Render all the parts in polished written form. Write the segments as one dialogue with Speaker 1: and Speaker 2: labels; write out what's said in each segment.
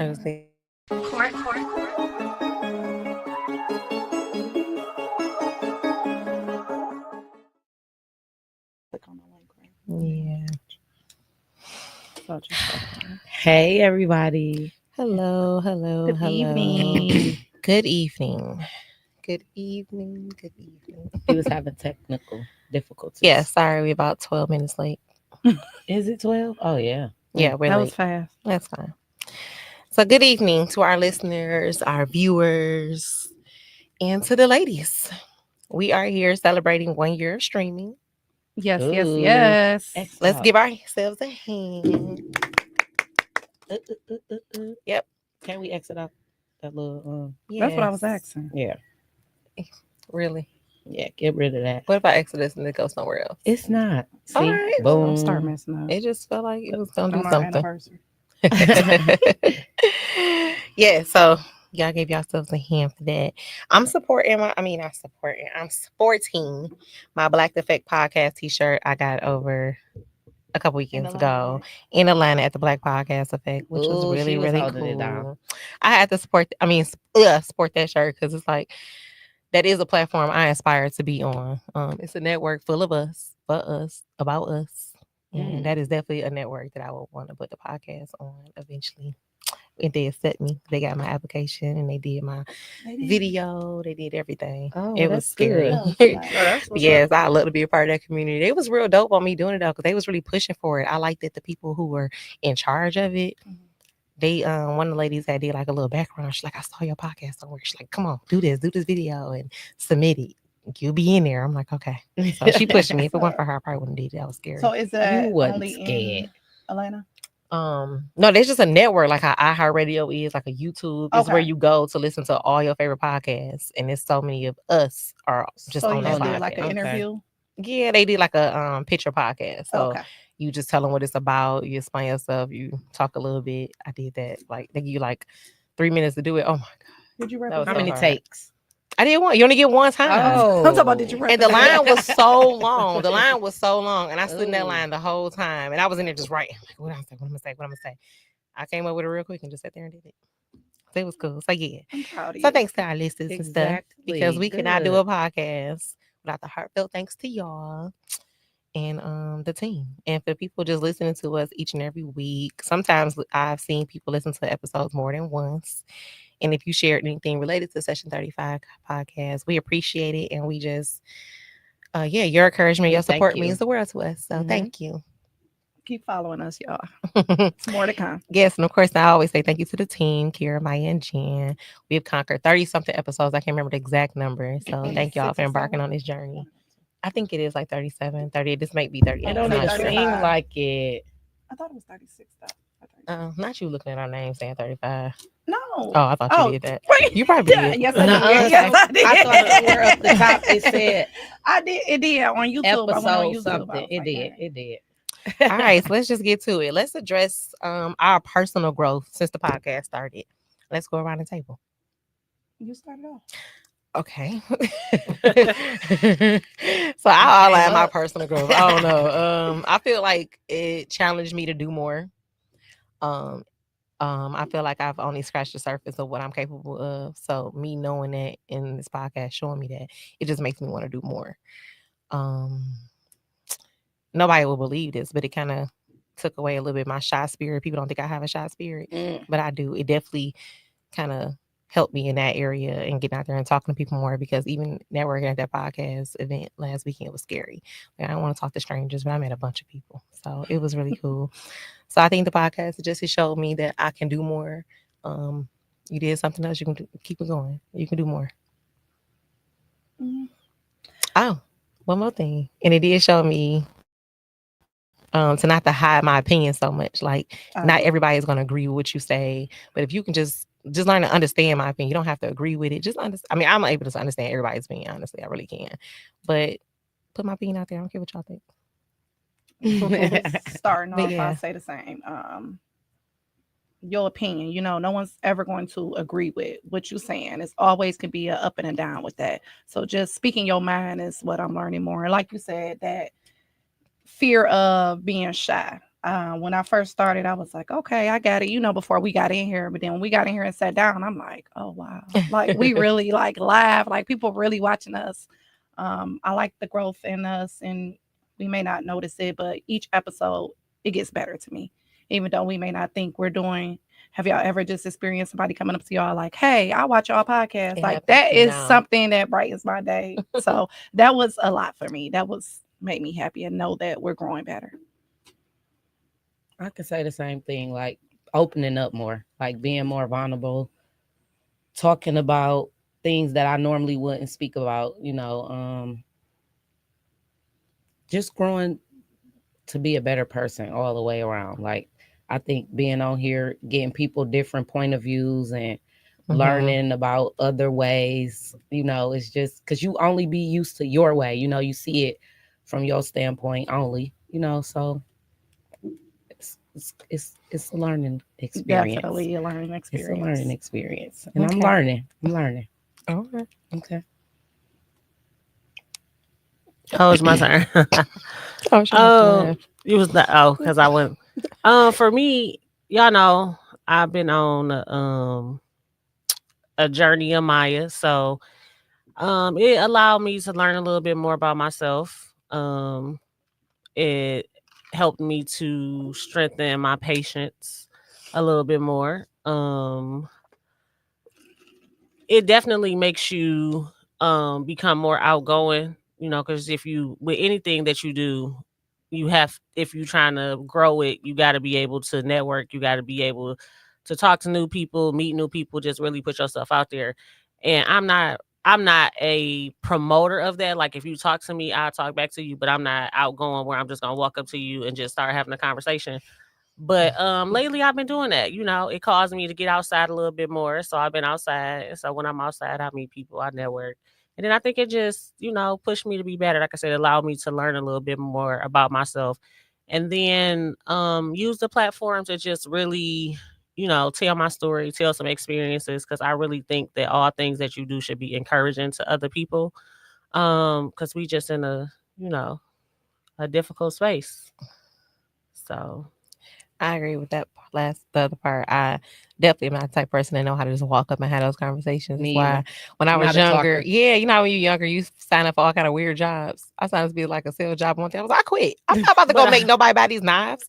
Speaker 1: I just think
Speaker 2: Click on the link, right?
Speaker 1: yeah.
Speaker 2: So just
Speaker 3: Hey, everybody.
Speaker 1: Hello.
Speaker 2: Good evening.
Speaker 1: Good evening. Good evening. Good evening.
Speaker 3: We was having technical difficulties.
Speaker 1: Yeah, sorry, we about 12 minutes late.
Speaker 3: Is it 12? Oh, yeah.
Speaker 1: Yeah, we're
Speaker 2: That
Speaker 1: late.
Speaker 2: was fast.
Speaker 1: That's fine. So good evening to our listeners, our viewers, and to the ladies. We are here celebrating 1 year of streaming.
Speaker 2: Yes,
Speaker 3: Ooh.
Speaker 2: yes.
Speaker 1: Let's
Speaker 3: Wow.
Speaker 1: give ourselves a hand. Yep.
Speaker 3: Can we exit out that little,
Speaker 2: That's what I was
Speaker 1: Yes.
Speaker 2: asking.
Speaker 3: yeah.
Speaker 1: Really?
Speaker 3: Yeah, get rid of that.
Speaker 1: What if I exit this and it goes somewhere else?
Speaker 3: It's not. See?
Speaker 1: All right.
Speaker 2: So
Speaker 3: Boom.
Speaker 2: start messing up.
Speaker 1: It just felt like it was gonna
Speaker 2: On
Speaker 1: do
Speaker 2: our
Speaker 1: something.
Speaker 2: anniversary.
Speaker 1: Yeah, so y'all gave yourselves a hand for that. I'm supporting I'm supporting my Black Effect podcast t-shirt I got over a couple weekends ago in Atlanta at the Black Podcast Effect, which was
Speaker 3: Ooh,
Speaker 1: really,
Speaker 3: she was
Speaker 1: really
Speaker 3: holding it down.
Speaker 1: cool. I had to support that shirt because it's like that is a platform I aspire to be on. It's a network full of us, for us, about us. And that is definitely a network that I would want to put the podcast on eventually. And they accept me. They got my application and they did my video. They did everything.
Speaker 3: Oh,
Speaker 1: It was
Speaker 3: that's
Speaker 1: scary.
Speaker 3: good.
Speaker 1: Yes, I love to be a part of that community. They was real dope on me doing it though, because they was really pushing for it. I like that the people who were in charge of it, they one of the ladies that did like a little background. She's like, I saw your podcast somewhere. She's like, come on, do this video and submit it. You'll be in there. I'm like, okay. So she pushed me. If it weren't for her, I probably wouldn't did it. That was scary.
Speaker 2: So is that
Speaker 3: You wasn't
Speaker 2: only
Speaker 3: scared.
Speaker 2: in Atlanta?
Speaker 1: No, there's just a network like how iHeartRadio is, like a YouTube. It's where
Speaker 2: Okay.
Speaker 1: you go to listen to all your favorite podcasts, and there's so many of us are just
Speaker 2: So
Speaker 1: on
Speaker 2: you
Speaker 1: that
Speaker 2: just
Speaker 1: podcast.
Speaker 2: did like an
Speaker 3: Okay.
Speaker 2: interview?
Speaker 1: Yeah, they did like a picture podcast. So
Speaker 2: Okay.
Speaker 1: you just tell them what it's about. You explain yourself. You talk a little bit. I did that. Like they give you like 3 minutes to do it. Oh my god,
Speaker 2: Did you
Speaker 1: That was
Speaker 2: represent?
Speaker 3: How
Speaker 1: so
Speaker 3: many
Speaker 1: hard.
Speaker 3: takes?
Speaker 1: I did one. You only get one time.
Speaker 3: Oh.
Speaker 2: I'm talking about did you
Speaker 1: And the
Speaker 2: represent?
Speaker 1: line was so long. The line was so long, and I stood in that
Speaker 3: Ooh.
Speaker 1: line the whole time, and I was in there just writing. Like, what I'm gonna say? What I'm gonna say? I came up with it real quick and just sat there and did it. So it was cool. So yeah.
Speaker 2: I'm proud of
Speaker 1: So
Speaker 2: you.
Speaker 1: thanks to our listeners and stuff, because we could not do
Speaker 3: Good.
Speaker 1: a podcast without the heartfelt thanks to y'all and the team, and for people just listening to us each and every week. Sometimes I've seen people listen to episodes more than once. And if you shared anything related to Session 35 podcast, we appreciate it. And we just, your encouragement, your
Speaker 3: Thank
Speaker 1: support
Speaker 3: you.
Speaker 1: means the world to us. So
Speaker 3: Mhm.
Speaker 1: thank you.
Speaker 2: Keep following us, y'all. It's more to come.
Speaker 1: Yes, and of course, I always say thank you to the team, Kira, Maya, and Jen. We have conquered 30 something episodes. I can't remember the exact number. So thank y'all for embarking on this journey. I think it is like 37, 38. This might be 38.
Speaker 3: It don't
Speaker 1: I'm
Speaker 3: even
Speaker 1: not sure.
Speaker 3: seem
Speaker 2: 35.
Speaker 3: like it.
Speaker 2: I thought it was 36 though.
Speaker 1: Not you looking at our name saying 35.
Speaker 2: No.
Speaker 1: Oh, I thought you did that.
Speaker 2: Wait.
Speaker 1: You probably
Speaker 2: Yeah,
Speaker 1: did.
Speaker 2: yes, I
Speaker 3: Nuh-uh,
Speaker 2: did. Yes, I did.
Speaker 3: I thought somewhere up the top it said
Speaker 2: I did. It did on YouTube. I went on
Speaker 3: episode
Speaker 2: YouTube.
Speaker 3: something.
Speaker 2: I was
Speaker 3: It
Speaker 2: like,
Speaker 3: did.
Speaker 2: dang.
Speaker 3: It did.
Speaker 1: All right, so let's just get to it. Let's address our personal growth since the podcast started. Let's go around the table.
Speaker 2: You started off.
Speaker 1: Okay. So I'll outline
Speaker 3: came
Speaker 1: my
Speaker 3: up.
Speaker 1: personal growth. I don't know. I feel like it challenged me to do more. I feel like I've only scratched the surface of what I'm capable of. So me knowing that in this podcast, showing me that, it just makes me want to do more. Nobody will believe this, but it kind of took away a little bit of my shy spirit. People don't think I have a shy spirit, but I do. It definitely kind of helped me in that area and getting out there and talking to people more, because even networking at that podcast event last weekend was scary. Like, I don't want to talk to strangers, but I met a bunch of people. So it was really cool. So I think the podcast just showed me that I can do more. You did something else, you can keep it going. You can do more. Oh, one more thing. And it did show me to not to hide my opinion so much. Like, not everybody is going to agree with what you say, but if you can just learn to understand my opinion, you don't have to agree with it. Just understand. I mean, I'm able to understand everybody's opinion. Honestly, I really can. But put my opinion out there. I don't care what y'all think.
Speaker 2: Starting
Speaker 1: But
Speaker 2: off,
Speaker 1: yeah.
Speaker 2: I say the same. Your opinion, no one's ever going to agree with what you're saying. It's always can be a up and a down with that. So just speaking your mind is what I'm learning more. And like you said, that fear of being shy. When I first started, I was like, okay, I got it, before we got in here. But then when we got in here and sat down, I'm like, oh wow, like we really like laugh, like people really watching us. I like the growth in us, and we may not notice it, but each episode it gets better to me, even though we may not think we're doing. Have y'all ever just experienced somebody coming up to y'all like, hey, I watch y'all podcast?
Speaker 1: It
Speaker 2: Like
Speaker 1: happens
Speaker 2: that
Speaker 1: to me
Speaker 2: is
Speaker 1: now.
Speaker 2: something that brightens my day. So that was a lot for me. That was made me happy and know that we're growing better.
Speaker 3: I could say the same thing, like opening up more, like being more vulnerable, talking about things that I normally wouldn't speak about, just growing to be a better person all the way around. Like I think being on here, getting people different point of views and learning about other ways, it's just because you only be used to your way, you see it from your standpoint only, so it's a learning experience.
Speaker 2: Definitely a learning experience.
Speaker 3: It's a learning experience. And
Speaker 1: Okay.
Speaker 3: I'm learning.
Speaker 1: Okay.
Speaker 4: Oh, it's my turn.
Speaker 1: Oh, sure.
Speaker 4: It was because I went. For me, y'all know I've been on a journey of Maya, so it allowed me to learn a little bit more about myself. It helped me to strengthen my patience a little bit more. It definitely makes you become more outgoing, because if you with anything that you do, if you're trying to grow it, you got to be able to network, you got to be able to talk to new people, meet new people, just really put yourself out there. And I'm not a promoter of that. Like if you talk to me, I'll talk back to you, but I'm not outgoing where I'm just gonna walk up to you and just start having a conversation. But lately I've been doing that. It caused me to get outside a little bit more. So I've been outside. And so when I'm outside, I meet people, I network. And then I think it just, pushed me to be better. Like I said, it allowed me to learn a little bit more about myself. And then use the platform to just really, tell my story, tell some experiences. Cause I really think that all things that you do should be encouraging to other people. Cause we just in a difficult space. So
Speaker 1: I agree with that the other part. I definitely am not the type of person that know how to just walk up and have those conversations. That's why when I was
Speaker 3: Not a
Speaker 1: younger,
Speaker 3: talker.
Speaker 1: when you're younger, you sign up for all kind of weird jobs. I signed up to be like a sales job one day. I was like, I quit. I'm not about to go make nobody buy these knives.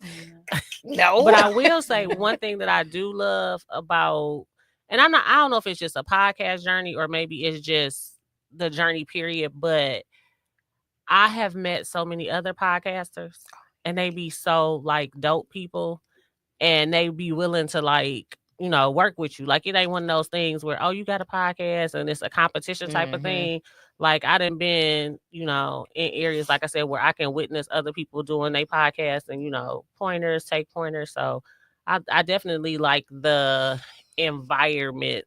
Speaker 1: No.
Speaker 4: But I will say one thing that I do love about, and I don't know if it's just a podcast journey or maybe it's just the journey period, but I have met so many other podcasters and they be so like dope people and they be willing to like, work with you. Like it ain't one of those things where, oh, you got a podcast and it's a competition type of thing. Like I done been, in areas, like I said, where I can witness other people doing their podcast and, take pointers. So I definitely like the environment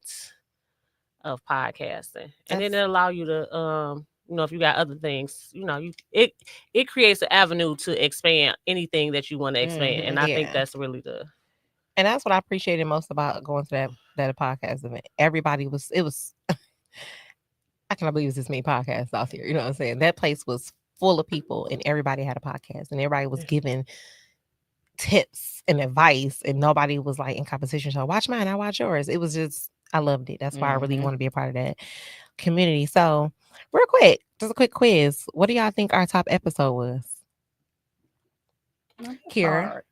Speaker 4: of podcasting. And then it allow you to, if you got other things, it creates an avenue to expand anything that you want to expand. And I think that's really
Speaker 1: and that's what I appreciated most about going to that podcast event. Everybody it was I cannot believe it's this many podcasts out here. You know what I'm saying? That place was full of people and everybody had a podcast and everybody was giving tips and advice and nobody was like in competition. So watch mine, I watch yours. It was just, I loved it. That's why I really want to be a part of that community. So real quick, just a quick quiz. What do y'all think our top episode was? Kira?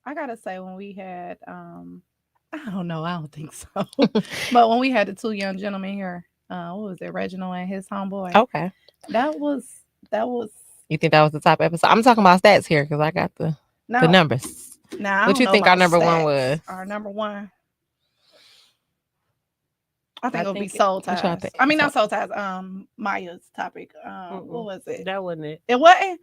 Speaker 2: I gotta say when we had I don't know, I don't think so. But when we had the two young gentlemen here, what was it, Reginald and his homeboy?
Speaker 1: Okay.
Speaker 2: That was
Speaker 1: You think that was the top episode? I'm talking about stats here because I got the numbers.
Speaker 2: Now,
Speaker 1: what you think our number one was?
Speaker 2: Our number one, I think it would be Soul Ties. I mean, not Soul Ties. Maya's topic. What was it?
Speaker 4: That wasn't it.
Speaker 2: It wasn't.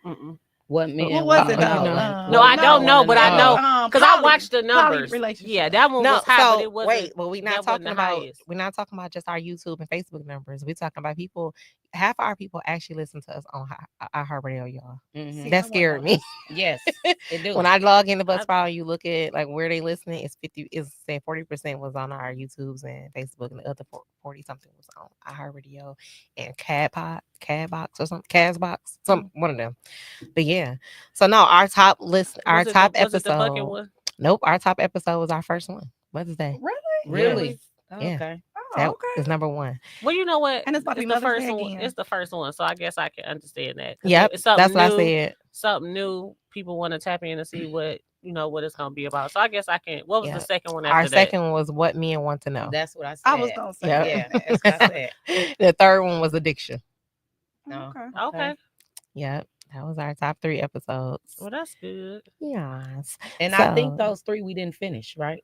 Speaker 3: What
Speaker 2: was it though?
Speaker 4: No, I don't know, but I know because I watched the numbers.
Speaker 2: Yeah,
Speaker 4: that one was high, but it wasn't.
Speaker 1: Wait, well, we're not talking about just our YouTube and Facebook numbers. We're talking about people. half our people actually listen to us on iHeartRadio, y'all.
Speaker 3: Mhm.
Speaker 2: See,
Speaker 1: That
Speaker 2: I
Speaker 1: scared
Speaker 2: wouldn't
Speaker 1: me.
Speaker 3: Yes, it do.
Speaker 1: When I log into Buzzsprout and you look at like where they listening, it's 50. It's saying 40% was on our YouTubes and Facebook, and the other 40 something was on iHeartRadio and Cadbox or something, Castbox, some one of them. But yeah, so no, our top list, our top
Speaker 4: Was it the bucket
Speaker 1: episode.
Speaker 4: one?
Speaker 1: Nope, our top episode was our first one. Mother's Day.
Speaker 2: Really?
Speaker 3: Really?
Speaker 1: Yeah.
Speaker 3: Okay.
Speaker 2: Oh,
Speaker 1: That
Speaker 2: okay.
Speaker 1: is number one.
Speaker 4: Well, you know what?
Speaker 2: And it's about to be
Speaker 4: the
Speaker 2: Mother's
Speaker 4: first
Speaker 2: Day
Speaker 4: one.
Speaker 2: again.
Speaker 4: It's the first one, so I guess I can understand that. 'Cause
Speaker 1: Yep,
Speaker 4: it's something
Speaker 1: that's what
Speaker 4: new,
Speaker 1: I said.
Speaker 4: Something new. People want to tap in and see what what it's gonna be about. So I guess I can. What was
Speaker 1: Yeah.
Speaker 4: the second one after
Speaker 1: Our
Speaker 4: that?
Speaker 1: second one was what men want to know.
Speaker 3: That's what I said.
Speaker 2: I was gonna say.
Speaker 1: Yep.
Speaker 3: Yeah, that's what I said.
Speaker 1: The third one was addiction.
Speaker 3: No.
Speaker 2: Okay.
Speaker 4: Okay.
Speaker 1: Yep, that was our top 3 episodes.
Speaker 4: Well, that's good.
Speaker 1: Yes,
Speaker 3: And I think
Speaker 1: So-
Speaker 3: those 3 we didn't finish, right?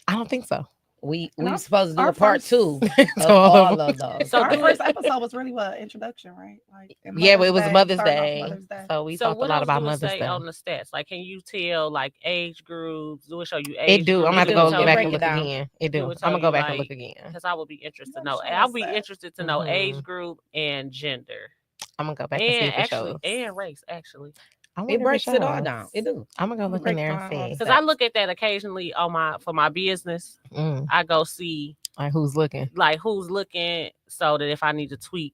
Speaker 1: I don't think so.
Speaker 3: We
Speaker 2: And
Speaker 3: supposed to do
Speaker 2: our
Speaker 3: a part
Speaker 2: first-
Speaker 3: 2 of
Speaker 1: So-
Speaker 3: all of those.
Speaker 4: So
Speaker 2: Our
Speaker 4: the-
Speaker 2: first episode was really what introduction, right? Like
Speaker 1: Yeah, but it was Mother's
Speaker 2: starting off
Speaker 1: Day.
Speaker 2: Mother's Day.
Speaker 1: So we
Speaker 4: So
Speaker 1: talked a
Speaker 4: what
Speaker 1: lot
Speaker 4: else
Speaker 1: about
Speaker 4: do it
Speaker 1: Mother's
Speaker 4: say
Speaker 1: Day.
Speaker 4: on the stats? Like, can you tell like age groups? Do it show you age?
Speaker 1: It do. I'm
Speaker 3: gonna
Speaker 1: about to
Speaker 3: It
Speaker 1: go
Speaker 3: do. It
Speaker 1: back
Speaker 3: break
Speaker 1: and
Speaker 3: it
Speaker 1: look
Speaker 3: down.
Speaker 1: again. It
Speaker 4: Do
Speaker 1: do.
Speaker 4: it
Speaker 1: I'm
Speaker 4: tell
Speaker 1: gonna go
Speaker 4: you,
Speaker 1: back and
Speaker 4: like-
Speaker 1: look again.
Speaker 4: Because I would be interested to
Speaker 2: Not
Speaker 4: know.
Speaker 2: sure
Speaker 4: I'll
Speaker 2: what's
Speaker 4: be
Speaker 2: that.
Speaker 4: interested to know age group and gender
Speaker 1: I'm gonna go back and see
Speaker 4: and
Speaker 1: if it
Speaker 4: actually
Speaker 1: shows.
Speaker 4: and race actually.
Speaker 1: I wonder
Speaker 3: It
Speaker 1: if
Speaker 3: breaks it all
Speaker 1: shows.
Speaker 3: down. It do.
Speaker 1: I'm gonna go
Speaker 2: I'm
Speaker 1: look
Speaker 2: gonna
Speaker 1: in there
Speaker 2: break
Speaker 1: and
Speaker 2: down all
Speaker 1: see.
Speaker 2: the
Speaker 4: Because I look at that occasionally on for my business. I go see
Speaker 1: Like who's looking.
Speaker 4: like who's looking so that if I need to tweak,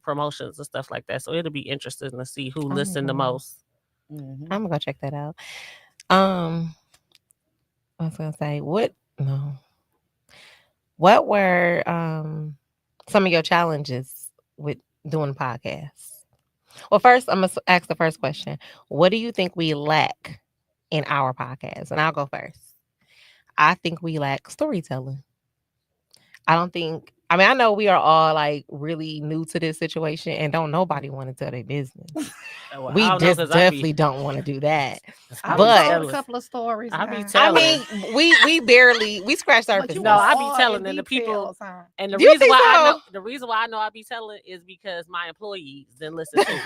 Speaker 4: promotions and stuff like that. So it'll be interesting to see who listened the
Speaker 1: Mhm.
Speaker 4: most.
Speaker 3: Mhm.
Speaker 1: I'm gonna go check that out. I was gonna say what were some of your challenges with doing podcasts? Well, first I'm gonna ask the first question. What do you think we lack in our podcast? And I'll go first. I think we lack storytelling. I know we are all like really new to this situation and don't nobody want to tell their business.
Speaker 4: Well,
Speaker 1: We
Speaker 4: I don't know,
Speaker 1: just
Speaker 4: 'cause I be-
Speaker 1: definitely don't want to do that.
Speaker 2: I
Speaker 1: But-
Speaker 2: told a couple of stories.
Speaker 4: I be
Speaker 2: now.
Speaker 4: telling.
Speaker 1: I mean, we barely scratched
Speaker 2: But
Speaker 1: surface.
Speaker 2: you
Speaker 4: No,
Speaker 2: was
Speaker 4: I be
Speaker 2: all
Speaker 4: telling
Speaker 2: in
Speaker 4: them the people-
Speaker 2: details, huh?
Speaker 4: And the
Speaker 1: You
Speaker 4: reason
Speaker 1: think
Speaker 4: why I
Speaker 1: so?
Speaker 4: know I be telling is because my employees didn't listen to it,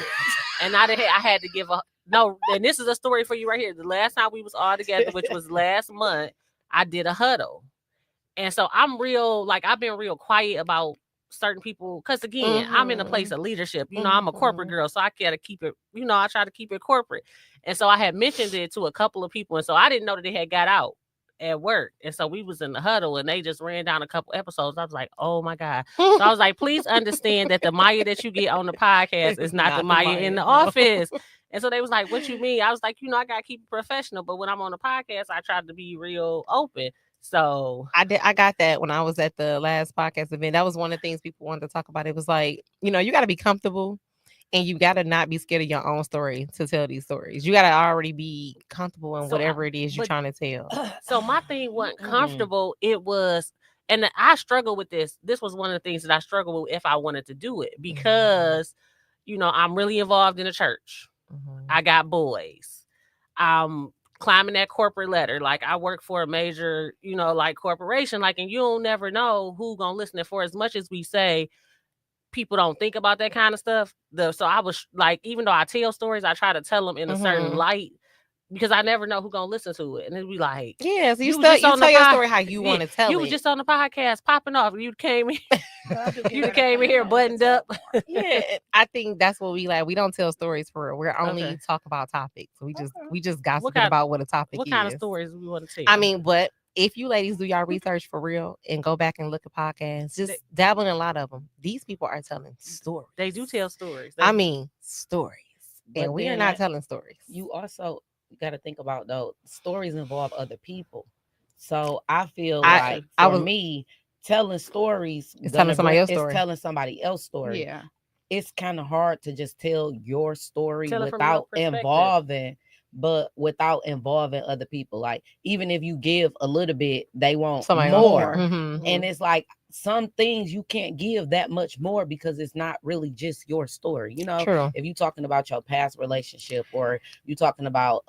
Speaker 4: and I had to give a no. And this is a story for you right here. The last time we was all together, which was last month, I did a huddle, and so I've been real quiet about certain people because again, I'm in a place of leadership. I'm a corporate girl, so I gotta keep it. I try to keep it corporate, and so I had mentioned it to a couple of people, and so I didn't know that it had got out at work. And so we was in the huddle and they just ran down a couple episodes. I was like, oh my God. So I was like, please understand that the Maya that you get on the podcast is not the Maya in the office. And so they was like, what you mean? I was like, I gotta keep it professional. But when I'm on the podcast, I tried to be real open. So
Speaker 1: I got that when I was at the last podcast event. That was one of the things people wanted to talk about. It was like, you got to be comfortable and you got to not be scared of your own story to tell these stories. You got to already be comfortable in
Speaker 4: So
Speaker 1: whatever it is you're
Speaker 4: but-
Speaker 1: trying to tell.
Speaker 4: So my thing wasn't comfortable. It was, and I struggle with this. This was one of the things that I struggled with if I wanted to do it because, I'm really involved in the church.
Speaker 1: Mhm.
Speaker 4: I got boys. I'm climbing that corporate ladder. Like I work for a major, corporation. Like, and you'll never know who gonna listen. And for as much as we say, people don't think about that kind of stuff. So I was like, even though I tell stories, I try to tell them in a certain light because I never know who gonna listen to it. And it'd be like,
Speaker 1: Yeah, so you
Speaker 4: You just
Speaker 1: tell
Speaker 4: on the
Speaker 1: your
Speaker 4: pod-
Speaker 1: story how you want to tell
Speaker 4: you
Speaker 1: it.
Speaker 4: was just on the podcast popping off. You came in,
Speaker 2: I do
Speaker 4: you
Speaker 2: get
Speaker 4: came in here
Speaker 2: that.
Speaker 4: buttoned up.
Speaker 1: Yeah, I think that's what we like. We don't tell stories for real. We're only
Speaker 4: Okay.
Speaker 1: talk about topics. We just gossip
Speaker 4: What kind-
Speaker 1: about what a topic
Speaker 4: What
Speaker 1: is.
Speaker 4: kind of stories we want to tell?
Speaker 1: I mean, but if you ladies do y'all research for real and go back and look at podcasts, just dabble in a lot of them. These people are telling stories.
Speaker 4: they do tell stories.
Speaker 1: I mean, stories.
Speaker 3: But
Speaker 1: And we are
Speaker 3: then
Speaker 1: not telling stories.
Speaker 3: You also got to think about though, stories involve other people. So I feel like for me, telling stories
Speaker 1: It's telling somebody else's
Speaker 3: it's
Speaker 1: story.
Speaker 3: telling somebody else's story.
Speaker 2: Yeah.
Speaker 3: It's kind of hard to just tell your story
Speaker 4: Tell it from your
Speaker 3: without
Speaker 4: perspective.
Speaker 3: without involving other people. Like even if you give a little bit, they want
Speaker 1: Somebody
Speaker 3: more.
Speaker 1: Mhm.
Speaker 3: And it's like some things you can't give that much more because it's not really just your story.
Speaker 1: True.
Speaker 3: If you're talking about your past relationship or you talking about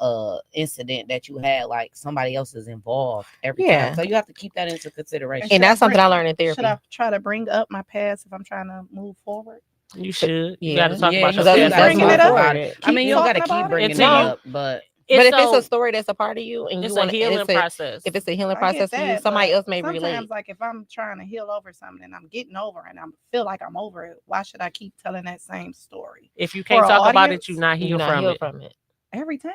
Speaker 3: incident that you had, like somebody else is involved every
Speaker 1: Yeah.
Speaker 3: time. So you have to keep that into consideration.
Speaker 1: And that's something I learned in therapy.
Speaker 2: Should I try to bring up my past if I'm trying to move forward?
Speaker 4: You should. You
Speaker 1: Yeah.
Speaker 4: got to talk
Speaker 3: Yeah,
Speaker 4: about
Speaker 3: you
Speaker 4: your
Speaker 3: gotta
Speaker 2: Bringing
Speaker 3: talk
Speaker 2: it up.
Speaker 3: about it. I mean, you don't
Speaker 2: talking
Speaker 3: gotta keep
Speaker 2: about it
Speaker 3: bringing it
Speaker 4: until you-
Speaker 3: up, but
Speaker 1: But if it's
Speaker 4: so-
Speaker 1: a story that's a part of you and
Speaker 4: it's
Speaker 1: you
Speaker 4: a
Speaker 1: want
Speaker 4: healing process.
Speaker 1: if it's a healing
Speaker 2: I get
Speaker 1: process for you,
Speaker 2: that,
Speaker 1: somebody
Speaker 2: but
Speaker 1: else may relate.
Speaker 2: sometimes, like if I'm trying to heal over something and I'm getting over and I feel like I'm over it, why should I keep telling that same story
Speaker 4: If you can't
Speaker 2: for
Speaker 4: talk
Speaker 2: an
Speaker 4: about it,
Speaker 2: audience,
Speaker 4: you're not
Speaker 1: You're
Speaker 4: healed
Speaker 1: not
Speaker 4: from
Speaker 1: healed
Speaker 4: it.
Speaker 1: from it.
Speaker 2: every time?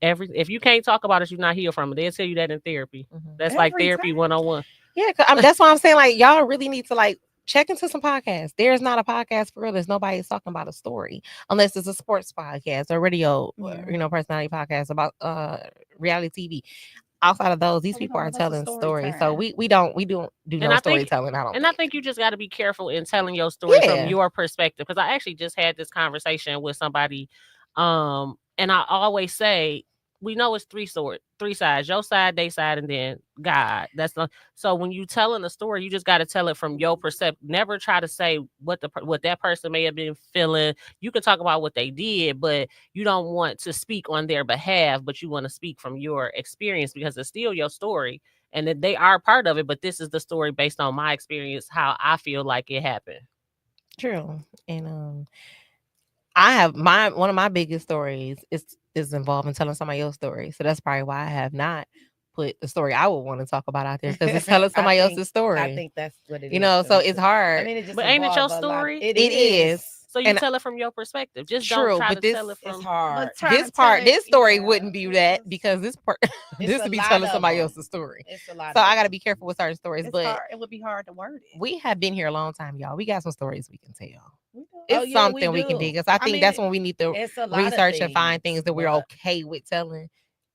Speaker 4: If you can't talk about it, you're not healed from it. They'll tell you that in therapy.
Speaker 1: Mhm.
Speaker 4: That's like
Speaker 2: Every
Speaker 4: therapy
Speaker 2: time?
Speaker 4: 101.
Speaker 1: Yeah, that's why I'm saying like y'all really need to like check into some podcasts. There's not a podcast for real. There's nobody's talking about a story unless it's a sports podcast or radio,
Speaker 2: Yeah.
Speaker 1: personality podcast about reality TV. Outside of those, these
Speaker 2: Oh,
Speaker 1: people are
Speaker 2: that's a
Speaker 1: telling
Speaker 2: story
Speaker 1: stories. So
Speaker 2: time.
Speaker 1: we don't do
Speaker 4: And
Speaker 1: no
Speaker 4: I think-
Speaker 1: storytelling. I don't.
Speaker 4: And I think you just got to be careful in telling your story
Speaker 1: Yeah.
Speaker 4: from your perspective. Because I actually just had this conversation with somebody, and I always say, we know it's three sides: your side, their side, and then God. So when you telling a story, you just got to tell it from your perspective. Never try to say what that person may have been feeling. You can talk about what they did, but you don't want to speak on their behalf. But you want to speak from your experience because it's still your story. And that they are part of it, but this is the story based on my experience, how I feel like it happened.
Speaker 1: True. And I have one of my biggest stories is involving telling somebody else's story. So that's probably why I have not put the story I would want to talk about out there because it's telling somebody else's story.
Speaker 3: I think that's what it is.
Speaker 1: You know, so it's hard.
Speaker 3: I mean, it just
Speaker 4: But ain't it your
Speaker 3: involves a lot-
Speaker 4: story?
Speaker 3: It
Speaker 1: It is.
Speaker 4: So you
Speaker 1: And-
Speaker 4: tell it from your perspective. Just
Speaker 1: True,
Speaker 4: don't try
Speaker 1: but
Speaker 4: to tell it
Speaker 3: It's
Speaker 4: from.
Speaker 3: hard.
Speaker 2: But trying to tell it,
Speaker 1: This story
Speaker 2: yeah,
Speaker 1: wouldn't be
Speaker 2: it's
Speaker 1: that
Speaker 2: just-
Speaker 1: because this part
Speaker 3: It's
Speaker 1: this
Speaker 3: a
Speaker 1: would be
Speaker 3: lot
Speaker 1: telling
Speaker 3: of
Speaker 1: somebody
Speaker 3: them.
Speaker 1: else's story.
Speaker 3: It's a lot.
Speaker 1: So
Speaker 3: of
Speaker 1: I got to
Speaker 3: them.
Speaker 1: be careful with certain stories.
Speaker 2: It's
Speaker 1: But
Speaker 2: hard. It would be hard to word it.
Speaker 1: we have been here a long time, y'all. We got some stories we can tell.
Speaker 2: We do.
Speaker 1: It's
Speaker 3: Oh, yeah, we
Speaker 1: something we can
Speaker 3: do.
Speaker 1: do because I
Speaker 3: I
Speaker 1: think
Speaker 3: mean,
Speaker 1: that's when we need to
Speaker 3: It's a lot of
Speaker 1: research and find things that we're
Speaker 3: but-
Speaker 1: okay with telling.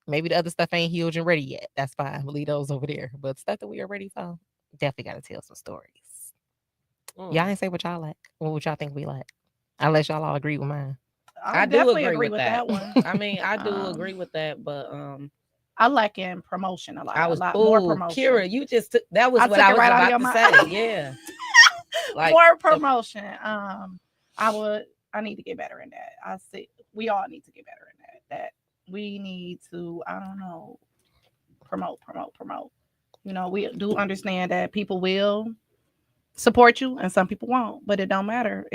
Speaker 1: Maybe the other stuff ain't huge and ready yet. That's fine. We'll leave those over there. But stuff that we are ready for, definitely got to tell some stories.
Speaker 4: Mm.
Speaker 1: Y'all ain't say what y'all like. What would y'all think we like? Unless y'all all agree with mine.
Speaker 2: I
Speaker 3: do
Speaker 2: definitely
Speaker 3: agree
Speaker 2: agree
Speaker 3: with
Speaker 2: with
Speaker 3: that.
Speaker 2: that one.
Speaker 3: I mean, I do
Speaker 2: Um,
Speaker 3: agree with that, but
Speaker 2: I like in promotion a lot.
Speaker 3: I was
Speaker 2: a lot more
Speaker 3: ooh,
Speaker 2: promotion.
Speaker 3: Kira, you just took that was
Speaker 2: I
Speaker 3: what
Speaker 2: took
Speaker 3: I
Speaker 2: it
Speaker 3: was
Speaker 2: right out of
Speaker 3: about
Speaker 2: your
Speaker 3: to
Speaker 2: mouth.
Speaker 3: say. Yeah. Like
Speaker 2: more promotion. I need to get better in that. I see we all need to get better in that. That we need to, I don't know, promote. You know, we do understand that people will support you and some people won't, but it don't matter.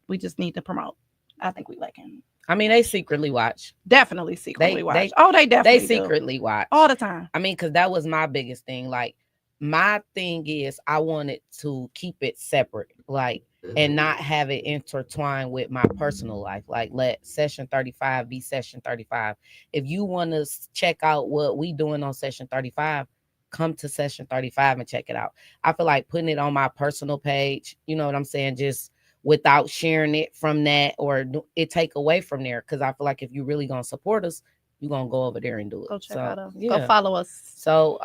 Speaker 2: We just need to promote. I think we lacking.
Speaker 3: I mean, they secretly watch.
Speaker 2: Definitely secretly
Speaker 3: They-
Speaker 2: watch.
Speaker 3: they-
Speaker 2: They definitely
Speaker 3: They
Speaker 2: do.
Speaker 3: secretly watch.
Speaker 2: all the time.
Speaker 3: I mean, because that was my biggest thing. Like, my thing is I wanted to keep it separate, like, and not have it intertwined with my personal life. Like, let session 35 be session 35. If you want to check out what we doing on session 35, come to session 35 and check it out. I feel like putting it on my personal page, you know what I'm saying, just without sharing it from that or it take away from there. Because I feel like if you really gonna support us, you're gonna go over there and do it.
Speaker 2: Go check
Speaker 3: So,
Speaker 2: out us.
Speaker 3: yeah.
Speaker 2: Go follow us.
Speaker 3: So,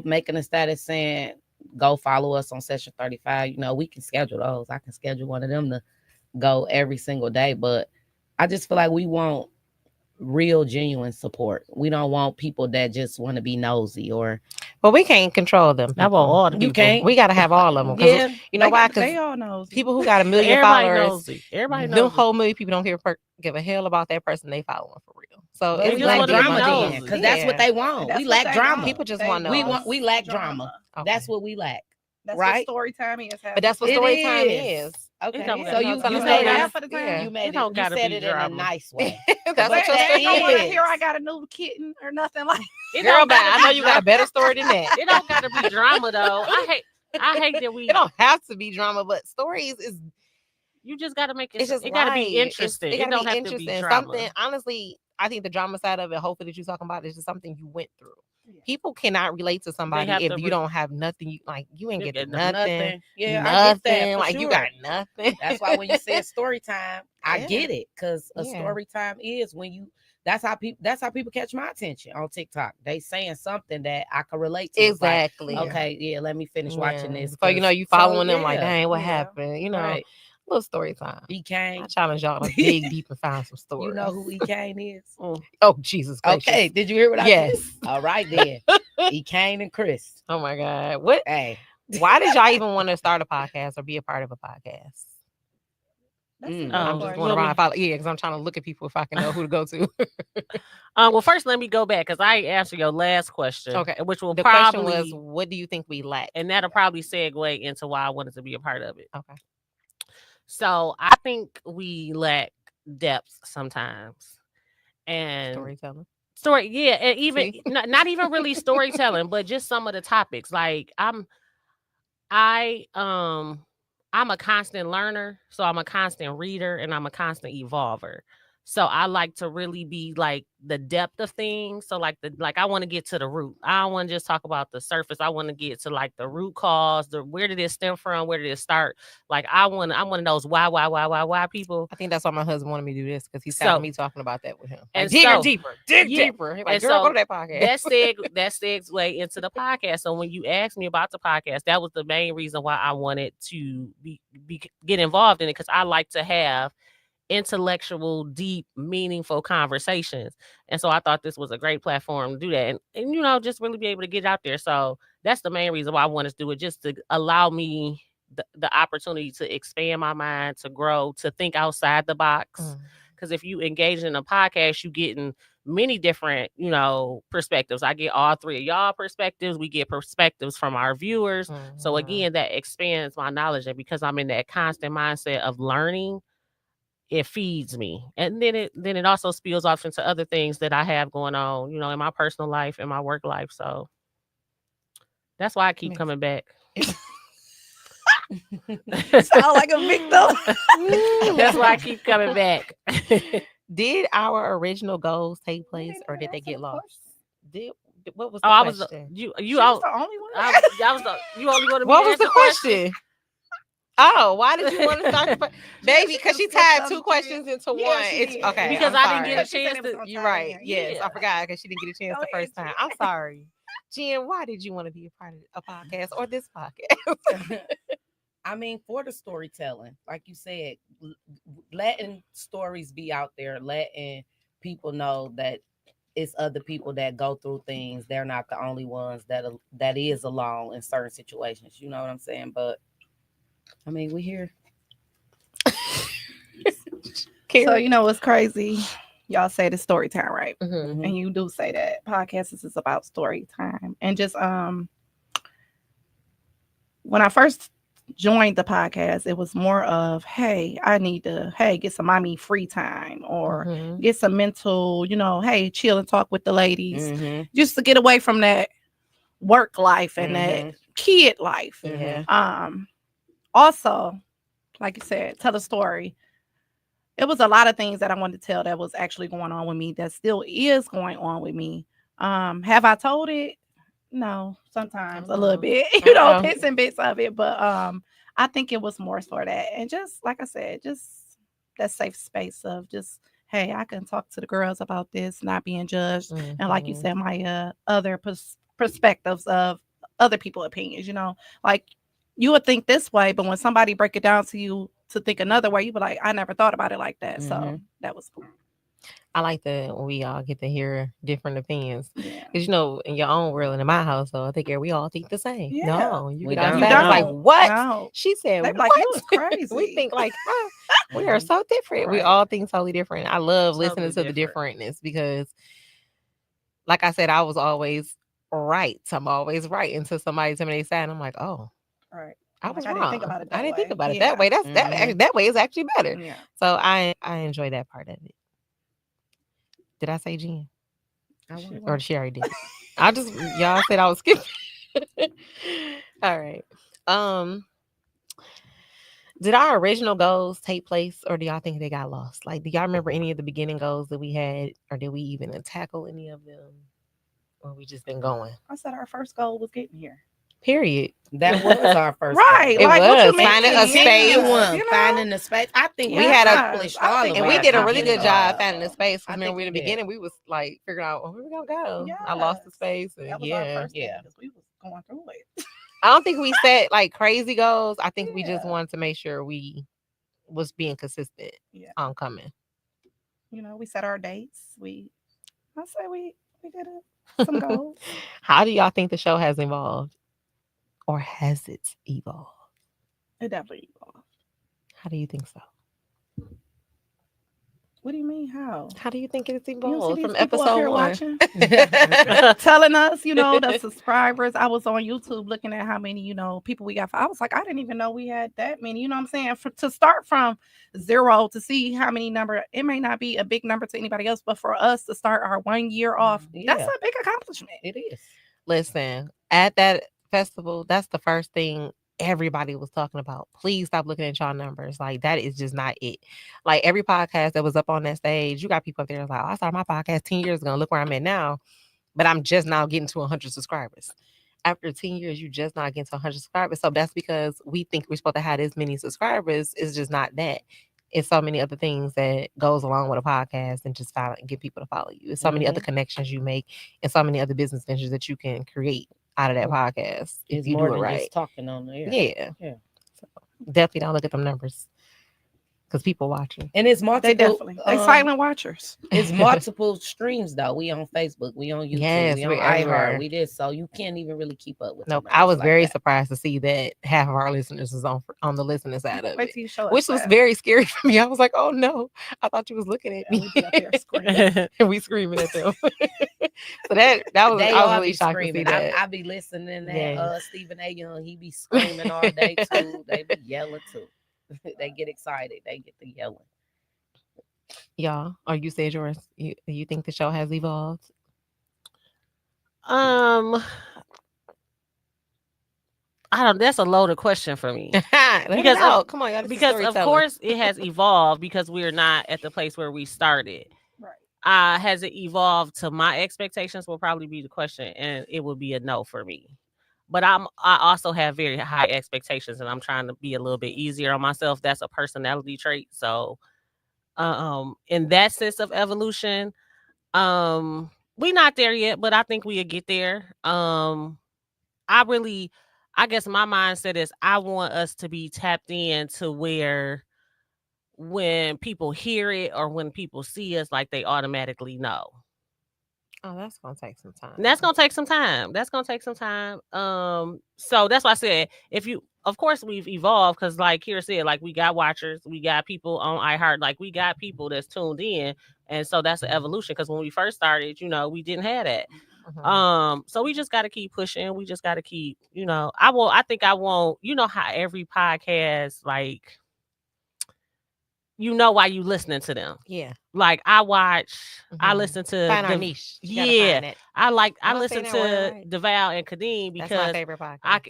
Speaker 3: making a status saying, go follow us on session 35, we can schedule those. I can schedule one of them to go every single day. But I just feel like we want real, genuine support. We don't want people that just want to be nosy or.
Speaker 1: But we can't control them.
Speaker 4: I want all the
Speaker 3: You
Speaker 4: people.
Speaker 3: can't.
Speaker 1: We got to have all of them.
Speaker 3: Yeah.
Speaker 1: You know why?
Speaker 2: They
Speaker 1: Because
Speaker 2: all knows.
Speaker 1: people who got a million
Speaker 4: Everybody
Speaker 1: followers,
Speaker 4: knows it. Everybody
Speaker 1: them
Speaker 4: knows it.
Speaker 1: whole million people don't give a hell about that person they following for real. So
Speaker 3: But
Speaker 1: it's
Speaker 3: we
Speaker 4: just
Speaker 3: lack
Speaker 4: wanna
Speaker 1: gonna
Speaker 4: be
Speaker 1: be a
Speaker 3: drama
Speaker 1: bunch of
Speaker 3: then,
Speaker 4: nosy.
Speaker 3: because that's what they want.
Speaker 2: That's
Speaker 3: We
Speaker 2: what
Speaker 3: lack
Speaker 2: they
Speaker 3: drama.
Speaker 2: want.
Speaker 1: People just
Speaker 2: They
Speaker 1: want
Speaker 2: want
Speaker 3: we lack drama.
Speaker 1: Okay.
Speaker 3: That's what we lack.
Speaker 2: That's
Speaker 3: right?
Speaker 2: what story time is.
Speaker 1: But that's what
Speaker 3: It
Speaker 1: story time
Speaker 3: is.
Speaker 1: is.
Speaker 3: Okay,
Speaker 4: don't
Speaker 3: so
Speaker 4: gotta-
Speaker 3: you
Speaker 4: no,
Speaker 3: you
Speaker 4: no,
Speaker 3: made
Speaker 4: no,
Speaker 3: it.
Speaker 2: half of the time.
Speaker 3: You made
Speaker 4: It don't
Speaker 3: you
Speaker 4: gotta
Speaker 3: said
Speaker 4: be
Speaker 3: it in a
Speaker 4: drama.
Speaker 3: nice way.
Speaker 1: That's
Speaker 3: But
Speaker 1: what your
Speaker 3: they
Speaker 2: They don't want to
Speaker 3: is.
Speaker 2: hear I got a new kitten or nothing like.
Speaker 4: It
Speaker 1: girl.
Speaker 4: don't
Speaker 1: But
Speaker 4: gotta
Speaker 1: I
Speaker 4: be
Speaker 1: know you got a
Speaker 4: drama.
Speaker 1: better story than that.
Speaker 4: It don't gotta be drama though. I hate that we.
Speaker 1: It don't have to be drama, but stories is
Speaker 4: You just gotta make it.
Speaker 1: it's just
Speaker 4: It gotta
Speaker 1: right.
Speaker 4: be interesting.
Speaker 1: It
Speaker 4: It
Speaker 1: gotta
Speaker 4: don't
Speaker 1: be
Speaker 4: have
Speaker 1: interesting.
Speaker 4: to be drama.
Speaker 1: Something honestly, I think the drama side of it, hopefully that you're talking about, is just something you went through.
Speaker 2: Yeah.
Speaker 1: People cannot relate to somebody
Speaker 4: have
Speaker 1: if
Speaker 4: to
Speaker 1: you
Speaker 4: re-
Speaker 1: don't have nothing. You ain't
Speaker 4: You
Speaker 1: get
Speaker 4: get
Speaker 1: nothing.
Speaker 3: Yeah,
Speaker 1: nothing.
Speaker 3: I get that. For
Speaker 1: Like
Speaker 3: sure.
Speaker 1: you got nothing.
Speaker 3: That's why when you said story time, I
Speaker 1: Yeah.
Speaker 3: get it, because a
Speaker 1: Yeah.
Speaker 3: story time is when you. That's how people catch my attention on TikTok. They saying something that I can relate to. It's like,
Speaker 1: Exactly.
Speaker 3: okay, yeah, let me finish watching
Speaker 1: Yeah.
Speaker 3: this.
Speaker 1: So you
Speaker 3: 'cause-
Speaker 1: you following them like,
Speaker 3: yeah,
Speaker 1: dang, what
Speaker 2: Yeah.
Speaker 1: happened?
Speaker 3: right.
Speaker 1: Little story time.
Speaker 3: E
Speaker 1: I
Speaker 3: Kane.
Speaker 1: challenge y'all to dig deep and find some stories.
Speaker 3: You know who E Kane is?
Speaker 1: Oh Jesus gracious.
Speaker 3: Okay, did you hear what I
Speaker 1: Yes.
Speaker 3: said? All right then. E Kane and Chris.
Speaker 1: Oh my God. What?
Speaker 3: Hey,
Speaker 1: Why did y'all even want to start a podcast or be a part of a podcast?
Speaker 2: That's a
Speaker 3: Mm.
Speaker 2: good
Speaker 1: I'm
Speaker 4: Oh,
Speaker 1: just
Speaker 2: question.
Speaker 1: going
Speaker 4: well,
Speaker 1: around. Because I'm trying to look at people if I can know who to go to.
Speaker 4: Well, first let me go back because I answered your last question.
Speaker 1: Okay.
Speaker 4: Which will
Speaker 1: The
Speaker 4: probably
Speaker 1: question was, what do you think we lack?
Speaker 4: and that'll probably segue into why I wanted to be a part of it.
Speaker 1: Okay.
Speaker 4: So I think we lack depth sometimes, and
Speaker 1: Storytelling.
Speaker 4: Story, yeah, and even
Speaker 1: See?
Speaker 4: not even really storytelling, but just some of the topics. Like I'm a constant learner, so I'm a constant reader and I'm a constant evolver. So I like to really be like the depth of things. So like I want to get to the root. I don't want to just talk about the surface. I want to get to like the root cause, where did it stem from, where did it start? Like I'm one of those why people.
Speaker 1: I think that's why my husband wanted me to do this because he's
Speaker 4: So-
Speaker 1: tired of me talking about that with him. Like,
Speaker 4: and
Speaker 1: dig
Speaker 4: so-
Speaker 1: deeper, dig
Speaker 4: yeah,
Speaker 1: deeper. He's like,
Speaker 4: and
Speaker 1: girl,
Speaker 4: so
Speaker 1: go to that podcast.
Speaker 4: that segue into the podcast. So when you asked me about the podcast, that was the main reason why I wanted to get involved in it, because I like to have intellectual, deep, meaningful conversations. And so I thought this was a great platform to do that, and you know, just really be able to get out there. So that's the main reason why I wanted to do it, just to allow me the opportunity to expand my mind, to grow, to think outside the box. Because if you engage in a podcast, you getting many different, you know, perspectives. I get all three of y'all perspectives. We get perspectives from our viewers. So again, that expands my knowledge. And because I'm in that constant mindset of learning, it feeds me. And then it also spills off into other things that I have going on, you know, in my personal life, in my work life. So that's why I keep coming back.
Speaker 2: Sound like a victim.
Speaker 4: That's why I keep coming back.
Speaker 1: Did our original goals take place or did they get lost? What was the
Speaker 4: I was
Speaker 1: question?
Speaker 4: you
Speaker 2: She was the only one.
Speaker 4: you only want to be
Speaker 1: What was the
Speaker 4: answer
Speaker 1: question? Oh, why did you want to start the baby? Because she tied two
Speaker 2: Some
Speaker 1: questions into
Speaker 2: Yeah,
Speaker 1: one.
Speaker 2: she
Speaker 1: It's
Speaker 2: did.
Speaker 1: okay.
Speaker 4: Because
Speaker 1: I'm
Speaker 4: I didn't get a
Speaker 1: sorry.
Speaker 2: She said
Speaker 4: chance
Speaker 2: it was
Speaker 4: to.
Speaker 2: gonna
Speaker 1: You're
Speaker 2: tie
Speaker 1: right.
Speaker 2: in.
Speaker 1: Yes,
Speaker 4: Yeah.
Speaker 1: I forgot because she didn't get a chance
Speaker 2: Go
Speaker 1: the first
Speaker 2: ahead,
Speaker 1: time. I'm sorry. Jen, why did you want to be a part of a podcast or this podcast?
Speaker 3: I mean, for the storytelling, like you said, letting stories be out there, letting people know that it's other people that go through things. They're not the only ones that is alone in certain situations. You know what I'm saying? But I mean, we here.
Speaker 2: So you know what's crazy? Y'all say the story time, right?
Speaker 1: Mhm.
Speaker 2: And you do say that podcasts is about story time. And just when I first joined the podcast, it was more of, hey, I need to get some mommy free time or
Speaker 1: Mhm.
Speaker 2: get some mental, you know, hey, chill and talk with the ladies
Speaker 3: Mhm.
Speaker 2: just to get away from that work life and
Speaker 3: Mhm.
Speaker 2: that kid life.
Speaker 3: Mhm.
Speaker 2: Also, like you said, tell a story. It was a lot of things that I wanted to tell that was actually going on with me that still is going on with me. Have I told it? No, sometimes a little bit, you know, bits and bits of it. But I think it was more for that. And just like I said, just that safe space of just, hey, I can talk to the girls about this, not being judged. And like you said, my other perspectives of other people's opinions, you know, like you would think this way, but when somebody break it down to you to think another way, you be like, I never thought about it like that. So that was cool.
Speaker 1: I like that we all get to hear different opinions.
Speaker 2: Yeah.
Speaker 1: Because, you know, in your own world and in my household, I think we all think the same.
Speaker 2: Yeah.
Speaker 1: No, you
Speaker 3: We
Speaker 1: get
Speaker 3: don't.
Speaker 1: outside, it's like,
Speaker 2: don't.
Speaker 1: what?
Speaker 2: No.
Speaker 1: She said,
Speaker 2: They be
Speaker 1: what?
Speaker 2: like, you was crazy.
Speaker 1: We think like, we are so different. We
Speaker 2: Right.
Speaker 1: all think totally different. I love
Speaker 4: Totally
Speaker 1: listening to the
Speaker 4: different.
Speaker 1: differentness because, like I said, I was always right. I'm always right until somebody tell me they side, and I'm like, oh,
Speaker 2: Right.
Speaker 1: I
Speaker 2: Like,
Speaker 1: was
Speaker 2: I
Speaker 1: wrong.
Speaker 2: didn't think about it that
Speaker 1: I didn't think
Speaker 2: way.
Speaker 1: about it
Speaker 2: Yeah.
Speaker 1: that way. That's
Speaker 3: Mhm.
Speaker 1: that way is actually better.
Speaker 2: Yeah.
Speaker 1: So I enjoy that part of it. Did I say Jen? Or she already did. I just y'all said I was skipping. All right. Did our original goals take place or do y'all think they got lost? Like, do y'all remember any of the beginning goals that we had, or did we even tackle any of them? Or we just been going?
Speaker 2: I said our first goal was getting here.
Speaker 1: Period.
Speaker 3: That was our first
Speaker 2: Right.
Speaker 3: goal.
Speaker 1: It
Speaker 2: Like, what you
Speaker 1: was.
Speaker 2: mean?
Speaker 1: Finding a space.
Speaker 3: One,
Speaker 2: You know?
Speaker 3: finding the space. I think we
Speaker 1: had
Speaker 3: had
Speaker 1: a-
Speaker 3: accomplished
Speaker 2: I
Speaker 3: all
Speaker 2: think
Speaker 3: of
Speaker 1: And
Speaker 3: our
Speaker 1: we did a really
Speaker 3: beginning
Speaker 1: good job
Speaker 3: goals.
Speaker 1: finding the space.
Speaker 3: I
Speaker 1: Remember,
Speaker 3: think
Speaker 1: in the
Speaker 3: we did.
Speaker 1: beginning, we was like figuring out where we gonna go. I lost the
Speaker 2: Yes.
Speaker 1: space. And
Speaker 2: That was our
Speaker 1: yeah.
Speaker 2: first thing because we was going through it.
Speaker 1: I don't think we set like crazy goals. I think we just
Speaker 2: Yeah.
Speaker 1: wanted to make sure we was being consistent
Speaker 2: Yeah.
Speaker 1: on coming.
Speaker 2: You know, we set our dates. I say we did some goals.
Speaker 1: How do y'all think the show has evolved? Or has it evolved?
Speaker 2: It definitely evolved.
Speaker 1: How do you think so?
Speaker 2: What do you mean? How?
Speaker 1: How do you think it's
Speaker 2: You don't see
Speaker 1: evolved
Speaker 2: these
Speaker 1: from
Speaker 2: people up
Speaker 1: episode
Speaker 2: here
Speaker 1: 1?
Speaker 2: watching, telling us, the subscribers. I was on YouTube looking at how many, people we got. I was like, I didn't even know we had that many. You know what I'm saying? To start from 0 to see how many number. It may not be a big number to anybody else, but for us to start our 1 year off, that's
Speaker 3: Yeah.
Speaker 2: a big accomplishment.
Speaker 3: It is.
Speaker 1: Listen, at that festival, that's the first thing everybody was talking about. Please stop looking at y'all numbers. Like, that is just not it. Like, every podcast that was up on that stage, you got people up there like, oh, I started my podcast 10 years ago. Look where I'm at now. But I'm just now getting to 100 subscribers. After 10 years, you just not getting to 100 subscribers. So that's because we think we're supposed to have this many subscribers. It's just not that. It's so many other things that goes along with a podcast and just get people to follow you. It's so many other connections you make and so many other business ventures that you can create out of that podcast if
Speaker 3: It's
Speaker 1: you
Speaker 3: more
Speaker 1: do it
Speaker 3: than
Speaker 1: right.
Speaker 3: just talking on the air.
Speaker 1: Yeah. So definitely don't look at them numbers because people watching.
Speaker 3: And it's multiple.
Speaker 2: They definitely. They silent watchers.
Speaker 3: It's multiple streams though. We on Facebook, we on YouTube,
Speaker 1: Yes,
Speaker 3: we on
Speaker 1: we're everywhere.
Speaker 3: iHeart, we did. So you can't even really keep up with.
Speaker 1: Nope.
Speaker 3: the
Speaker 1: I was
Speaker 3: numbers like
Speaker 1: very
Speaker 3: that.
Speaker 1: surprised to see that half of our listeners is on the listening side of
Speaker 2: Wait
Speaker 1: it,
Speaker 2: till you show us
Speaker 1: which was
Speaker 2: that.
Speaker 1: very scary for me. I was like, oh no, I thought you was looking at
Speaker 2: Yeah,
Speaker 1: me.
Speaker 2: we be up here screaming.
Speaker 1: And we screaming at them. So that was
Speaker 3: They
Speaker 1: I was
Speaker 3: all
Speaker 1: really
Speaker 3: be
Speaker 1: shocked to see
Speaker 3: screaming.
Speaker 1: that.
Speaker 3: I be listening to
Speaker 1: Yeah.
Speaker 3: Stephen A. Young. He be screaming all day too. They be yelling too. They get excited. They get to yelling.
Speaker 1: Y'all, or you said yours. You think the show has evolved?
Speaker 4: I don't. That's a loaded question for me.
Speaker 1: Because come on, y'all.
Speaker 4: Because of course it has evolved because we're not at the place where we started.
Speaker 2: Right.
Speaker 4: Has it evolved to my expectations? Will probably be the question, and it would be a no for me. But I also have very high expectations, and I'm trying to be a little bit easier on myself. That's a personality trait. So, in that sense of evolution, we're not there yet, but I think we'll get there. I guess my mindset is I want us to be tapped in to where when people hear it or when people see us, like they automatically know.
Speaker 1: Oh, that's gonna take some time.
Speaker 4: And that's gonna take some time. So that's why I said of course we've evolved because like Kira said, like we got watchers, we got people on iHeart, like we got people that's tuned in, and so that's an evolution. Because when we first started, we didn't have that.
Speaker 1: Mm-hmm.
Speaker 4: So we just got to keep pushing. We just got to keep, I think I won't, how every podcast, like, why you listening to them.
Speaker 1: Yeah.
Speaker 4: Like I watch, I
Speaker 1: Mhm.
Speaker 4: listen to
Speaker 1: Find our niche. You gotta
Speaker 4: yeah.
Speaker 1: find it.
Speaker 4: I
Speaker 1: Am I
Speaker 4: listen
Speaker 1: saying
Speaker 4: to
Speaker 1: that word right?
Speaker 4: DeVal and Kadeem
Speaker 1: That's my
Speaker 4: because
Speaker 1: favorite podcast.
Speaker 4: I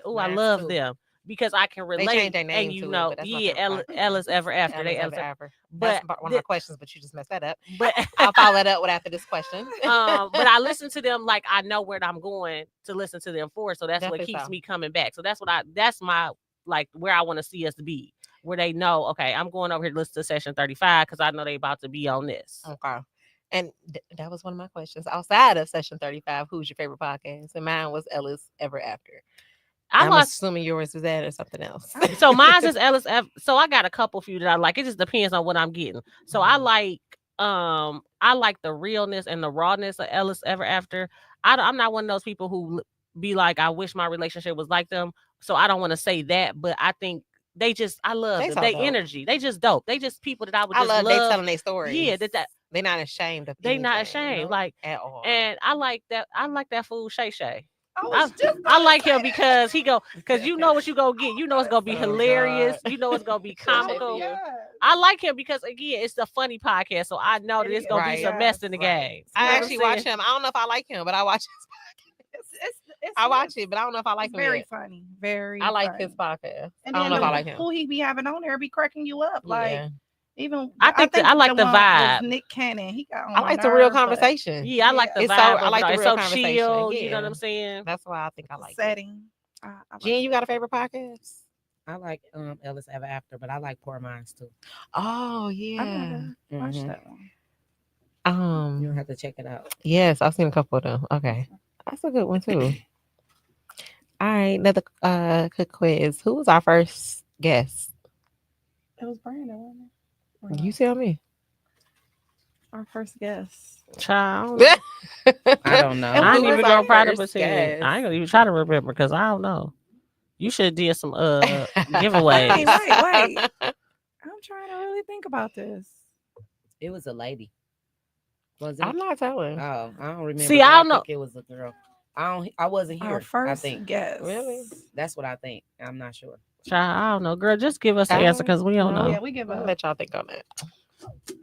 Speaker 1: Mine
Speaker 4: love
Speaker 1: too.
Speaker 4: them because I can
Speaker 1: They
Speaker 4: relate.
Speaker 1: changed their name
Speaker 4: and
Speaker 1: to it, but that's my favorite podcast.
Speaker 4: Ellis Ever After.
Speaker 1: Ellis
Speaker 4: They
Speaker 1: Ever
Speaker 4: Ellis
Speaker 1: After.
Speaker 4: But
Speaker 1: That's one of my questions, but you just messed that up.
Speaker 4: but
Speaker 1: I'll follow that up with after this question.
Speaker 4: but I listen to them like I know where I'm going to listen to them for. So that's
Speaker 1: Definitely
Speaker 4: what keeps
Speaker 1: so.
Speaker 4: me coming back. So that's my like where I want to see us be, where they know, okay, I'm going over here to listen to session 35 because I know they about to be on this.
Speaker 1: Okay. And that was one of my questions. Outside of session 35, who's your favorite podcast? And mine was Ellis Ever After. I'm assuming yours was that or something else.
Speaker 4: So mine is Ellis F. So I got a few that I like. It just depends on what I'm getting. So I like the realness and the rawness of Ellis Ever After. I'm not one of those people who be like, I wish my relationship was like them. So I don't want to say that, but I think I love them. They energy. They just dope. They just people that I would just love.
Speaker 1: They telling their stories.
Speaker 4: Yeah, they're
Speaker 1: not ashamed of
Speaker 4: They
Speaker 1: anything,
Speaker 4: not ashamed, like
Speaker 1: at all.
Speaker 4: And I like that. I like that fool Shay Shay.
Speaker 2: I
Speaker 4: like him because because you know what you gonna get. You know it's gonna be hilarious. You know it's gonna be comical. I like him because again, it's a funny podcast, so I know that it's gonna be some mess in the game.
Speaker 1: I actually watch him. I don't know if I like him, but I watch his podcast. I watch it, but I don't know if I like him.
Speaker 2: Very funny.
Speaker 1: I like his podcast.
Speaker 2: And
Speaker 1: I don't know if I like him.
Speaker 2: Who he be having on there be cracking you up. Like even
Speaker 4: I think I like the vibe.
Speaker 2: Nick Cannon. He got on
Speaker 1: I like the real conversation.
Speaker 4: Yeah, I like the vibe.
Speaker 1: I like the real
Speaker 4: conversation.
Speaker 1: Chill,
Speaker 4: you know what I'm saying?
Speaker 1: That's why I think I like
Speaker 2: setting.
Speaker 1: Jen, you got a favorite podcast?
Speaker 3: I like Ellis Ever After, but I like Poor Minds too.
Speaker 1: Oh yeah.
Speaker 2: Watch that one.
Speaker 3: You'll have to check it out.
Speaker 1: Yes, I've seen a couple of them. Okay. That's a good one too. All right, another quick quiz. Who was our first guest?
Speaker 2: It was Brandon, wasn't it?
Speaker 1: You tell me.
Speaker 2: Our first guest.
Speaker 4: Child.
Speaker 3: I don't know.
Speaker 4: I ain't even gonna try to pretend. I ain't gonna even try to remember because I don't know. You should have did some giveaways.
Speaker 2: Wait. I'm trying to really think about this.
Speaker 3: It was a lady. Was it?
Speaker 1: I'm not telling.
Speaker 3: Oh, I don't remember.
Speaker 4: See,
Speaker 3: but
Speaker 4: I don't know.
Speaker 3: think it was a girl. I wasn't here.
Speaker 2: Our first
Speaker 3: I think
Speaker 2: guess.
Speaker 1: Really?
Speaker 3: that's what I think. I'm not sure.
Speaker 4: Child, I don't know, girl. Just give us the answer because we don't
Speaker 1: No.
Speaker 4: know.
Speaker 2: Yeah, we give
Speaker 1: I'm
Speaker 2: up.
Speaker 1: gonna let y'all think on that.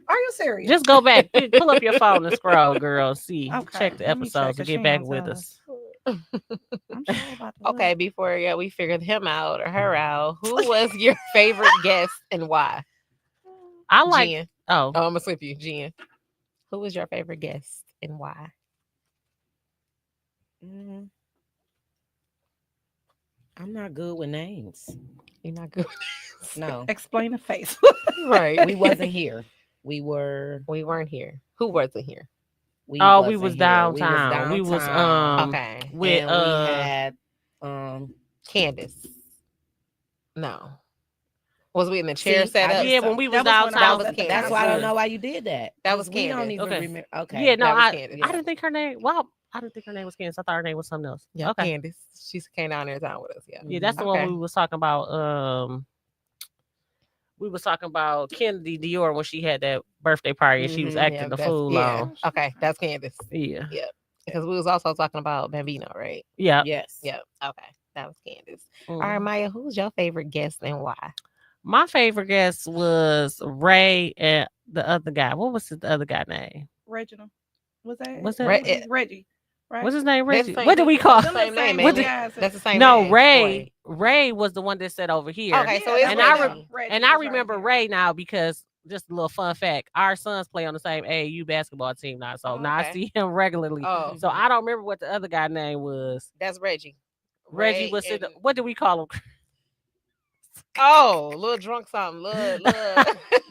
Speaker 2: Are you serious?
Speaker 4: Just go back, pull up your phone and scroll, girl. See,
Speaker 2: Okay,
Speaker 4: check the
Speaker 2: let me check,
Speaker 4: episodes
Speaker 2: 'cause
Speaker 4: and
Speaker 2: she
Speaker 4: get
Speaker 2: ain't
Speaker 4: back
Speaker 2: gonna
Speaker 4: with
Speaker 2: tell
Speaker 4: us.
Speaker 2: I'm sure about to
Speaker 1: Okay,
Speaker 2: look.
Speaker 1: before we figured him out or her out, who was your favorite guest and why?
Speaker 4: I like.
Speaker 1: Jen.
Speaker 4: Oh,
Speaker 1: Oh, I'm gonna slip you, Jen. Who was your favorite guest and why?
Speaker 3: I'm not good with names.
Speaker 1: You're not good.
Speaker 3: No,
Speaker 2: Explain the face.
Speaker 1: Right.
Speaker 3: we wasn't here. We were.
Speaker 1: We weren't here. Who wasn't here?
Speaker 3: We
Speaker 4: we
Speaker 3: wasn't
Speaker 4: was
Speaker 3: here.
Speaker 4: downtown. We was
Speaker 1: Okay.
Speaker 4: with
Speaker 3: and we had
Speaker 1: Candace. No. Was we in the chair
Speaker 3: See,
Speaker 1: set
Speaker 3: I
Speaker 1: up?
Speaker 3: just-
Speaker 4: yeah, when we was
Speaker 2: that was when I
Speaker 4: downtown.
Speaker 2: was at the
Speaker 3: that's why I
Speaker 2: concert.
Speaker 3: don't know why you did that.
Speaker 1: That was
Speaker 3: 'cause we don't
Speaker 1: Candace.
Speaker 3: even
Speaker 4: Okay.
Speaker 3: remember. Okay.
Speaker 4: Yeah, no,
Speaker 1: That was
Speaker 4: I
Speaker 1: Candace.
Speaker 4: didn't think her name. Well, I didn't think her name was Candace. I thought her name was something else.
Speaker 1: Yeah,
Speaker 4: Okay.
Speaker 1: Candace. She came down there time with us. Yeah.
Speaker 4: Yeah, that's the
Speaker 1: Okay.
Speaker 4: one we was talking about. We was talking about Kennedy Dior when she had that birthday party and she was
Speaker 3: Mhm,
Speaker 4: acting
Speaker 1: Yeah,
Speaker 4: the
Speaker 1: that's-
Speaker 4: fool
Speaker 1: yeah.
Speaker 4: on.
Speaker 1: Okay, that's Candace.
Speaker 4: Yeah.
Speaker 1: Because we was also talking about Bambino, right?
Speaker 4: Yeah.
Speaker 3: Yes.
Speaker 1: Yep. Okay. That was Candace.
Speaker 4: Mhm.
Speaker 1: All right, Maya, who's your favorite guest and why?
Speaker 4: My favorite guest was Ray and the other guy. What was the other guy name?
Speaker 2: Reginald. Was that?
Speaker 4: What's that?
Speaker 2: Reggie. Right.
Speaker 4: What's his name?
Speaker 1: That's
Speaker 4: Reggie.
Speaker 1: the
Speaker 4: What did
Speaker 1: same-
Speaker 4: we call?
Speaker 1: that's the same name,
Speaker 2: What
Speaker 1: ain't
Speaker 2: the
Speaker 1: it?
Speaker 2: guys?
Speaker 1: That's the same
Speaker 4: No,
Speaker 1: name.
Speaker 4: Ray. Ray was the one that sat over here.
Speaker 1: Okay, so it's
Speaker 4: And I
Speaker 1: Reggie.
Speaker 4: And I remember Ray now because just a little fun fact. Our sons play on the same AAU basketball team now. So
Speaker 1: Oh,
Speaker 4: now I
Speaker 1: okay.
Speaker 4: see him regularly.
Speaker 1: Oh,
Speaker 4: So I don't remember what the other guy name was.
Speaker 1: that's Reggie.
Speaker 4: Reggie
Speaker 1: Ray
Speaker 4: was sitting.
Speaker 1: and-
Speaker 4: What did we call him?
Speaker 1: Oh, little drunk something. Little.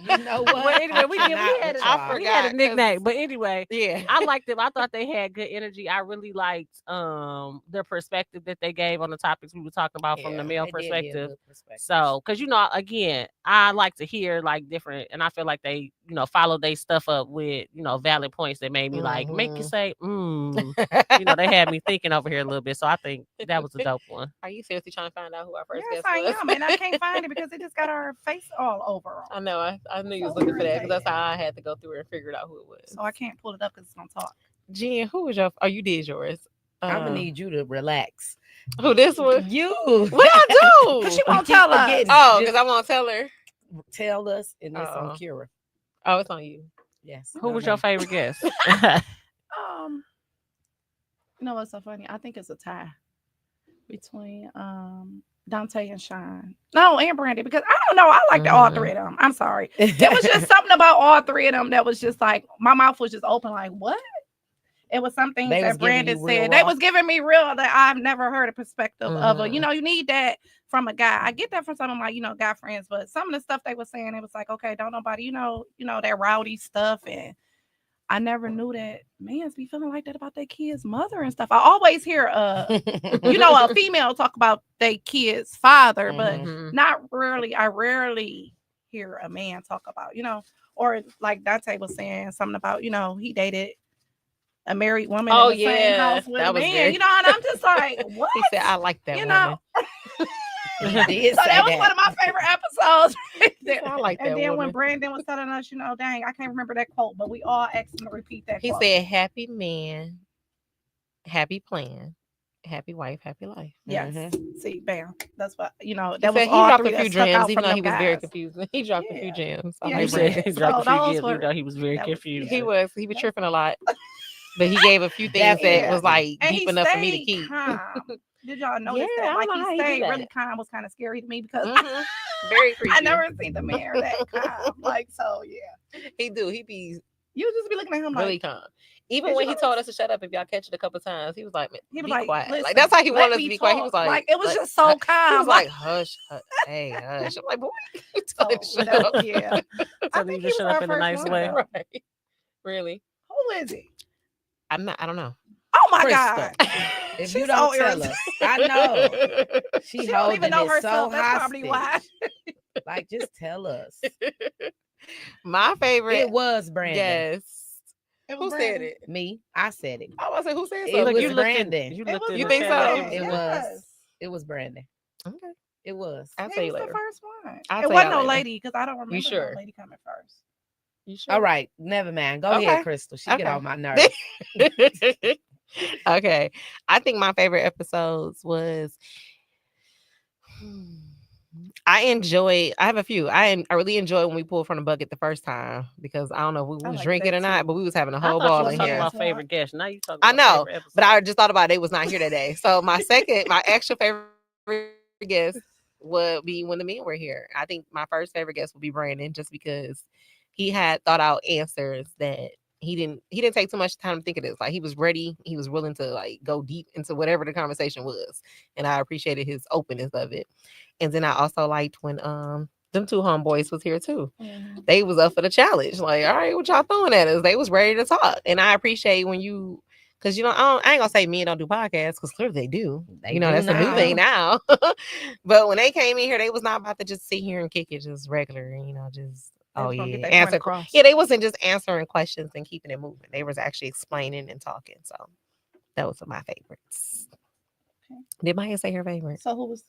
Speaker 3: You know what?
Speaker 4: Well, anyway, we had
Speaker 1: I
Speaker 4: a
Speaker 1: forgot,
Speaker 4: nickname. But anyway,
Speaker 1: Yeah.
Speaker 4: I liked them. I thought they had good energy. I really liked their perspective that they gave on the topics we were talking about from the
Speaker 1: Yeah,
Speaker 4: male
Speaker 3: They did give
Speaker 4: perspective.
Speaker 3: good perspective.
Speaker 4: So, because again, I like to hear like different, and I feel like they, follow their stuff up with, valid points that made me like make you say, they had me thinking over here a little bit. So I think that was a dope one.
Speaker 1: Are you seriously trying to find out who our first
Speaker 2: Yes,
Speaker 1: guest
Speaker 2: I
Speaker 1: was?
Speaker 2: am, and I can't find it because it just got our face all over.
Speaker 1: I know. I knew you was
Speaker 2: So
Speaker 1: looking for that because that's
Speaker 2: irritating.
Speaker 1: how I had to go through it and figure out who it was.
Speaker 2: So I can't pull it up because it's gonna talk.
Speaker 1: Jen, who was your? Oh, you did yours.
Speaker 3: I'm gonna need you to relax.
Speaker 1: Who this was?
Speaker 3: You.
Speaker 1: What I do?
Speaker 2: Cause she won't tell us.
Speaker 3: forgetting.
Speaker 1: Oh,
Speaker 3: Just
Speaker 1: because I won't tell her.
Speaker 3: tell us, and it's
Speaker 1: Uh-oh.
Speaker 3: on Kira.
Speaker 1: Oh, it's on you.
Speaker 3: Yes.
Speaker 4: Who was your favorite guest?
Speaker 2: You know what's so funny? I think it's a tie between Dante and Sean. No, and Brandy, because I don't know. I like all three of them. I'm sorry. It was just something about all three of them that was just like my mouth was just open, like what? It was some things
Speaker 3: They was
Speaker 2: that
Speaker 3: giving
Speaker 2: Brandon
Speaker 3: you real
Speaker 2: said. They
Speaker 3: raw.
Speaker 2: was giving me real that I've never heard a perspective of a, you need that from a guy. I get that from some of my, guy friends, but some of the stuff they were saying, it was like, okay, don't nobody, that rowdy stuff. And I never knew that mans be feeling like that about their kids' mother and stuff. I always hear a female talk about their kid's father, but not rarely. I rarely hear a man talk about, or like Dante was saying something about, he dated a married woman in the same house with
Speaker 1: that
Speaker 2: a
Speaker 1: was
Speaker 2: man,
Speaker 1: very-
Speaker 2: and I'm just like, what?
Speaker 1: He said, "I like that
Speaker 2: You
Speaker 1: woman."
Speaker 2: know?
Speaker 3: He did
Speaker 2: So
Speaker 3: say
Speaker 2: that was one of my favorite episodes. Right
Speaker 1: He said,
Speaker 2: there.
Speaker 1: "I like that
Speaker 2: And then when
Speaker 1: woman."
Speaker 2: Brandon was telling us, dang, I can't remember that quote, but we all asked him to repeat that
Speaker 1: He
Speaker 2: quote.
Speaker 1: said, "Happy man, happy plan, happy wife, happy life."
Speaker 2: Yes. See, bam. That's what that
Speaker 1: He
Speaker 2: was
Speaker 1: said he
Speaker 2: all
Speaker 1: dropped
Speaker 2: three
Speaker 1: a
Speaker 2: that
Speaker 1: few
Speaker 2: stuck
Speaker 1: gems,
Speaker 2: out
Speaker 1: even
Speaker 2: from
Speaker 1: though he
Speaker 2: them
Speaker 1: was very
Speaker 2: guys.
Speaker 1: confused. He dropped a few
Speaker 2: Yeah.
Speaker 1: gems.
Speaker 2: Yeah,
Speaker 1: I
Speaker 4: He
Speaker 1: like
Speaker 4: said
Speaker 1: Brandon.
Speaker 4: he dropped
Speaker 2: So
Speaker 4: a
Speaker 2: those
Speaker 4: few gems,
Speaker 2: were-
Speaker 4: even though he was very
Speaker 2: that was-
Speaker 4: confused.
Speaker 1: He was tripping a lot, but he gave a few things that
Speaker 3: Definitely.
Speaker 1: was like
Speaker 2: And
Speaker 1: deep
Speaker 2: he
Speaker 1: enough for me to
Speaker 2: stayed
Speaker 1: keep.
Speaker 2: calm. Did y'all notice
Speaker 1: Yeah,
Speaker 2: that?
Speaker 1: I
Speaker 2: Like
Speaker 1: don't know how
Speaker 2: he
Speaker 1: he do
Speaker 2: stayed really
Speaker 1: that.
Speaker 2: calm. Was kind of scary to me because
Speaker 1: Mhm. Very creepy.
Speaker 2: I never seen the mayor that calm. Like, so yeah.
Speaker 1: He do. He be
Speaker 2: You just be looking at him
Speaker 1: really
Speaker 2: like
Speaker 1: calm. Even
Speaker 2: Did
Speaker 1: when
Speaker 2: you
Speaker 1: he told us to shut up, if y'all catch it a couple times, he was like,
Speaker 2: he was
Speaker 1: "Be
Speaker 2: like,
Speaker 1: quiet."
Speaker 2: "Listen,
Speaker 1: Like that's how he
Speaker 2: let
Speaker 1: wanted us to
Speaker 2: me
Speaker 1: be quiet. He was
Speaker 2: talk."
Speaker 1: like,
Speaker 2: it was
Speaker 1: "Let-
Speaker 2: just so calm.
Speaker 1: He was like, "Hush, hey, hush." I'm like, "Boy, you told him to
Speaker 2: so,
Speaker 1: shut up."
Speaker 2: yeah. I
Speaker 4: Tell him
Speaker 2: think
Speaker 4: to
Speaker 2: he
Speaker 4: shut
Speaker 2: was
Speaker 4: up
Speaker 2: our
Speaker 4: in a
Speaker 2: first
Speaker 4: nice
Speaker 2: one,
Speaker 4: way.
Speaker 2: though.
Speaker 1: Right? Really?
Speaker 2: Who is he?
Speaker 1: I don't know.
Speaker 2: Oh my
Speaker 3: Crystal.
Speaker 2: God.
Speaker 3: If
Speaker 2: She's
Speaker 3: you don't
Speaker 2: so
Speaker 3: tell
Speaker 2: irritating.
Speaker 3: us, I know.
Speaker 2: She
Speaker 3: She
Speaker 2: don't
Speaker 3: holding
Speaker 2: even know
Speaker 3: it
Speaker 2: herself.
Speaker 3: so
Speaker 2: That's probably why.
Speaker 3: hostage. Like, just tell us.
Speaker 1: My favorite
Speaker 3: It was Brandon.
Speaker 1: guest.
Speaker 2: It was
Speaker 1: Who said
Speaker 2: Brandon.
Speaker 1: it?
Speaker 3: Me, I said it.
Speaker 1: I was like, who said
Speaker 3: It
Speaker 1: something?
Speaker 3: was
Speaker 4: you looked
Speaker 3: Brandon.
Speaker 4: You,
Speaker 2: It
Speaker 4: looked
Speaker 2: was
Speaker 4: in
Speaker 1: You
Speaker 4: the
Speaker 1: think
Speaker 4: chat
Speaker 1: so?
Speaker 4: like
Speaker 3: It
Speaker 4: was.
Speaker 3: was. It was Brandon.
Speaker 1: Okay.
Speaker 3: It was.
Speaker 1: I'll
Speaker 2: He
Speaker 1: tell you
Speaker 2: was the
Speaker 1: later.
Speaker 2: first one.
Speaker 1: I'll
Speaker 2: it
Speaker 1: tell
Speaker 2: wasn't
Speaker 1: y'all
Speaker 2: no
Speaker 1: later.
Speaker 2: lady because I don't remember
Speaker 1: sure?
Speaker 2: no lady coming first.
Speaker 4: You sure?
Speaker 3: All right, never mind. Go
Speaker 1: Okay.
Speaker 3: ahead, Crystal. She get
Speaker 1: Okay.
Speaker 3: on my nerves.
Speaker 1: Okay. I think my favorite episodes was I have a few. I really enjoyed when we pulled from the bucket the first time because I don't know if we
Speaker 2: I
Speaker 1: was
Speaker 2: like
Speaker 1: drinking
Speaker 2: that
Speaker 1: or not,
Speaker 2: too.
Speaker 1: but we was having a
Speaker 4: I
Speaker 1: whole
Speaker 4: thought you
Speaker 1: ball
Speaker 4: was
Speaker 1: in
Speaker 4: talking
Speaker 1: here.
Speaker 4: about favorite guest. Now you talking
Speaker 1: I
Speaker 4: about
Speaker 1: know,
Speaker 4: favorite episode.
Speaker 1: but I just thought about they was not here today. So my actual favorite guest would be when the men were here. I think my first favorite guest would be Brandon, just because he had thought out answers that he didn't take too much time to think of this. Like he was ready, he was willing to like go deep into whatever the conversation was, and I appreciated his openness of it. And then I also liked when them two homeboys was here too.
Speaker 2: Mhm.
Speaker 1: They was up for the challenge. Like, all right, what y'all throwing at us? They was ready to talk, and I appreciate when you. Cause I ain't gonna say men don't do podcasts, cause clearly they do.
Speaker 3: They
Speaker 1: That's
Speaker 3: do
Speaker 1: a new
Speaker 3: now.
Speaker 1: thing now. But when they came in here, they was not about to just sit here and kick it just regular, just
Speaker 2: They was gonna get their point
Speaker 1: answer.
Speaker 2: across.
Speaker 1: Yeah, they wasn't just answering questions and keeping it moving. They was actually explaining and talking. So those are my favorites.
Speaker 2: Okay.
Speaker 1: Did Maya say her favorite?
Speaker 2: So who was that?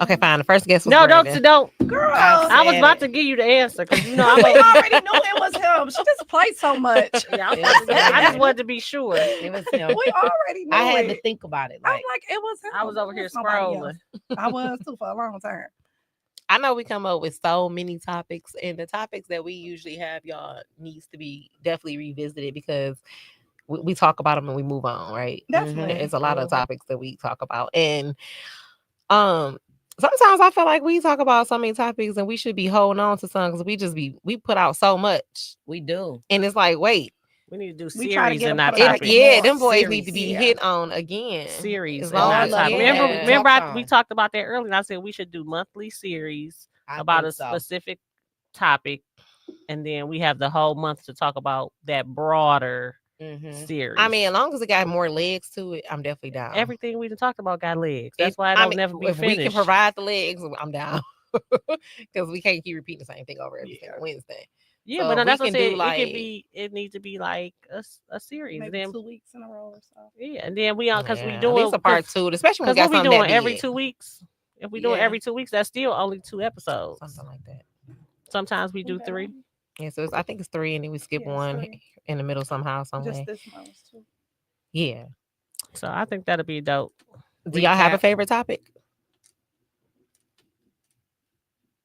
Speaker 1: Okay, fine. The first guest was
Speaker 4: No,
Speaker 1: Brandon.
Speaker 4: don't.
Speaker 2: Girl,
Speaker 4: I was
Speaker 3: said
Speaker 4: about
Speaker 3: it.
Speaker 4: to give you the answer because
Speaker 2: we
Speaker 4: I'm
Speaker 2: already knew it was him. She just played so much.
Speaker 4: Yeah, I
Speaker 3: Yeah.
Speaker 4: just wanted to be sure.
Speaker 3: It was him.
Speaker 2: We already knew
Speaker 3: I had
Speaker 2: it.
Speaker 3: to think about it.
Speaker 2: I'm
Speaker 3: Like,
Speaker 2: like, it was him.
Speaker 4: I was over
Speaker 2: It
Speaker 4: here
Speaker 2: was nobody
Speaker 4: scrolling.
Speaker 2: else. I was too for a long time.
Speaker 1: I know we come up with so many topics, and the topics that we usually have, y'all, needs to be definitely revisited because we talk about them and we move on, right?
Speaker 2: Definitely.
Speaker 1: It's a lot of topics that we talk about, and sometimes I feel like we talk about so many topics and we should be holding on to some because we put out so much,
Speaker 3: we do.
Speaker 1: and it's like, wait,
Speaker 4: We need to do
Speaker 2: We try to
Speaker 4: series
Speaker 2: get
Speaker 4: and
Speaker 2: them
Speaker 4: not
Speaker 2: put it back
Speaker 4: topics.
Speaker 2: in more.
Speaker 1: them boys need to be
Speaker 2: Series, yeah.
Speaker 1: hit on again.
Speaker 4: Series
Speaker 1: As
Speaker 4: and
Speaker 1: long
Speaker 4: not
Speaker 3: as-
Speaker 4: topics.
Speaker 3: yeah.
Speaker 4: Remember,
Speaker 3: Talk
Speaker 4: we
Speaker 3: on.
Speaker 4: talked about that earlier. And I said we should do monthly series
Speaker 3: I
Speaker 4: about a
Speaker 3: think so.
Speaker 4: specific topic, and then we have the whole month to talk about that broader
Speaker 3: Mhm.
Speaker 4: series.
Speaker 1: I mean, as long as it got more legs to it, I'm definitely down.
Speaker 4: everything we done talked about got legs. That's why it'll never be
Speaker 1: if we can
Speaker 4: finished.
Speaker 1: provide the legs, I'm down. Because we can't keep repeating the same thing over every single Wednesday.
Speaker 4: Yeah,
Speaker 1: So
Speaker 4: but no,
Speaker 1: if
Speaker 4: that's
Speaker 1: we
Speaker 4: what I
Speaker 1: can
Speaker 4: said.
Speaker 1: do, like-
Speaker 4: It needs to be like a series.
Speaker 2: Maybe
Speaker 4: Then
Speaker 2: 2 weeks in a row or so.
Speaker 4: yeah, and then we on because we
Speaker 1: Yeah,
Speaker 4: doing
Speaker 1: at least a part two, especially when
Speaker 4: because
Speaker 1: we got
Speaker 4: what we
Speaker 1: something
Speaker 4: doing
Speaker 1: that
Speaker 4: every
Speaker 1: big.
Speaker 4: 2 weeks. If we doing
Speaker 1: Yeah.
Speaker 4: every 2 weeks, that's still only 2 episodes.
Speaker 1: Something like that.
Speaker 4: Sometimes we do 3.
Speaker 1: Yeah, so I think it's 3, and then we skip
Speaker 2: Yeah, it's
Speaker 1: one
Speaker 2: 3.
Speaker 1: in the middle somehow, some
Speaker 2: Just
Speaker 1: way.
Speaker 2: this month was 2.
Speaker 1: Yeah.
Speaker 4: So I think that'll be dope.
Speaker 1: Do y'all have a
Speaker 3: Recap.
Speaker 1: favorite topic?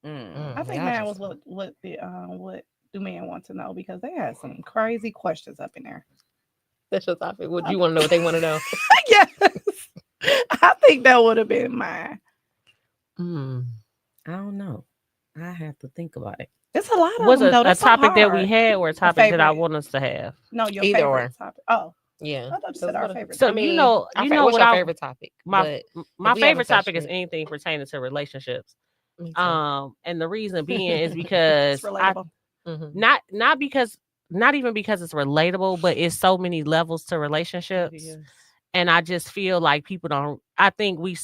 Speaker 2: I think
Speaker 1: y'all
Speaker 2: mine
Speaker 1: just-
Speaker 2: was what do men want to know, because they had some crazy questions up in there.
Speaker 1: That's your topic. What you want to know? What they want to know?
Speaker 2: Yes. I think that would have been mine.
Speaker 3: I don't know. I have to think about it.
Speaker 2: It's a lot of
Speaker 4: Was
Speaker 2: them, though.
Speaker 4: a
Speaker 2: That's so
Speaker 4: topic that we
Speaker 2: hard.
Speaker 4: had or a topic that I
Speaker 2: favorite.
Speaker 4: want us to have?
Speaker 2: No, your
Speaker 1: Either
Speaker 2: favorite
Speaker 1: or.
Speaker 2: topic. Oh,
Speaker 1: Yeah.
Speaker 2: I thought you said our favorite.
Speaker 4: So
Speaker 2: topic.
Speaker 4: you know
Speaker 1: what's
Speaker 4: what
Speaker 1: your
Speaker 4: I
Speaker 1: favorite topic?
Speaker 4: my
Speaker 1: But
Speaker 4: my
Speaker 1: if we have a
Speaker 4: favorite topic is
Speaker 1: session-
Speaker 4: anything pertaining to relationships.
Speaker 1: me too.
Speaker 4: And the reason being is because
Speaker 2: It's relatable.
Speaker 1: Mhm.
Speaker 4: not even because it's relatable, but it's so many levels to relationships.
Speaker 1: Yeah.
Speaker 4: And I just feel like people don't. I think we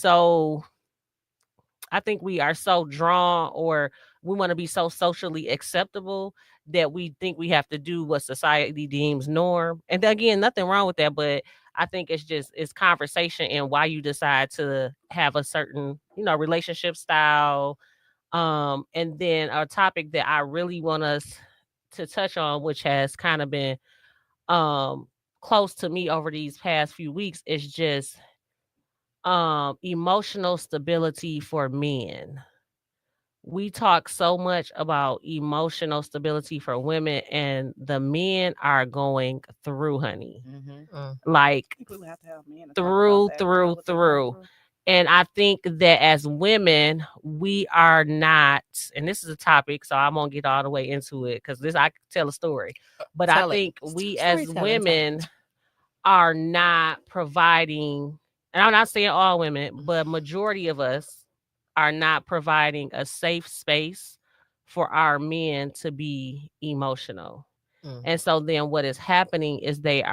Speaker 4: are so drawn, or we want to be so socially acceptable that we think we have to do what society deems norm. And again, nothing wrong with that, but I think it's conversation and why you decide to have a certain, relationship style. And then a topic that I really want us to touch on, which has kind of been close to me over these past few weeks, is just emotional stability for men. We talk so much about emotional stability for women, and the men are going through, honey. Like
Speaker 2: I think we would have to have men to talk
Speaker 4: through,
Speaker 2: about that, what they go
Speaker 4: through. And I think that as women, we are not, and this is a topic, so I won't get all the way into it because I could tell a story. But I
Speaker 1: Tell it.
Speaker 4: think we as
Speaker 1: Storytelling,
Speaker 4: women are not providing, and I'm not saying all women, but majority of us are not providing a safe space for our men to be emotional. And so then what is happening is the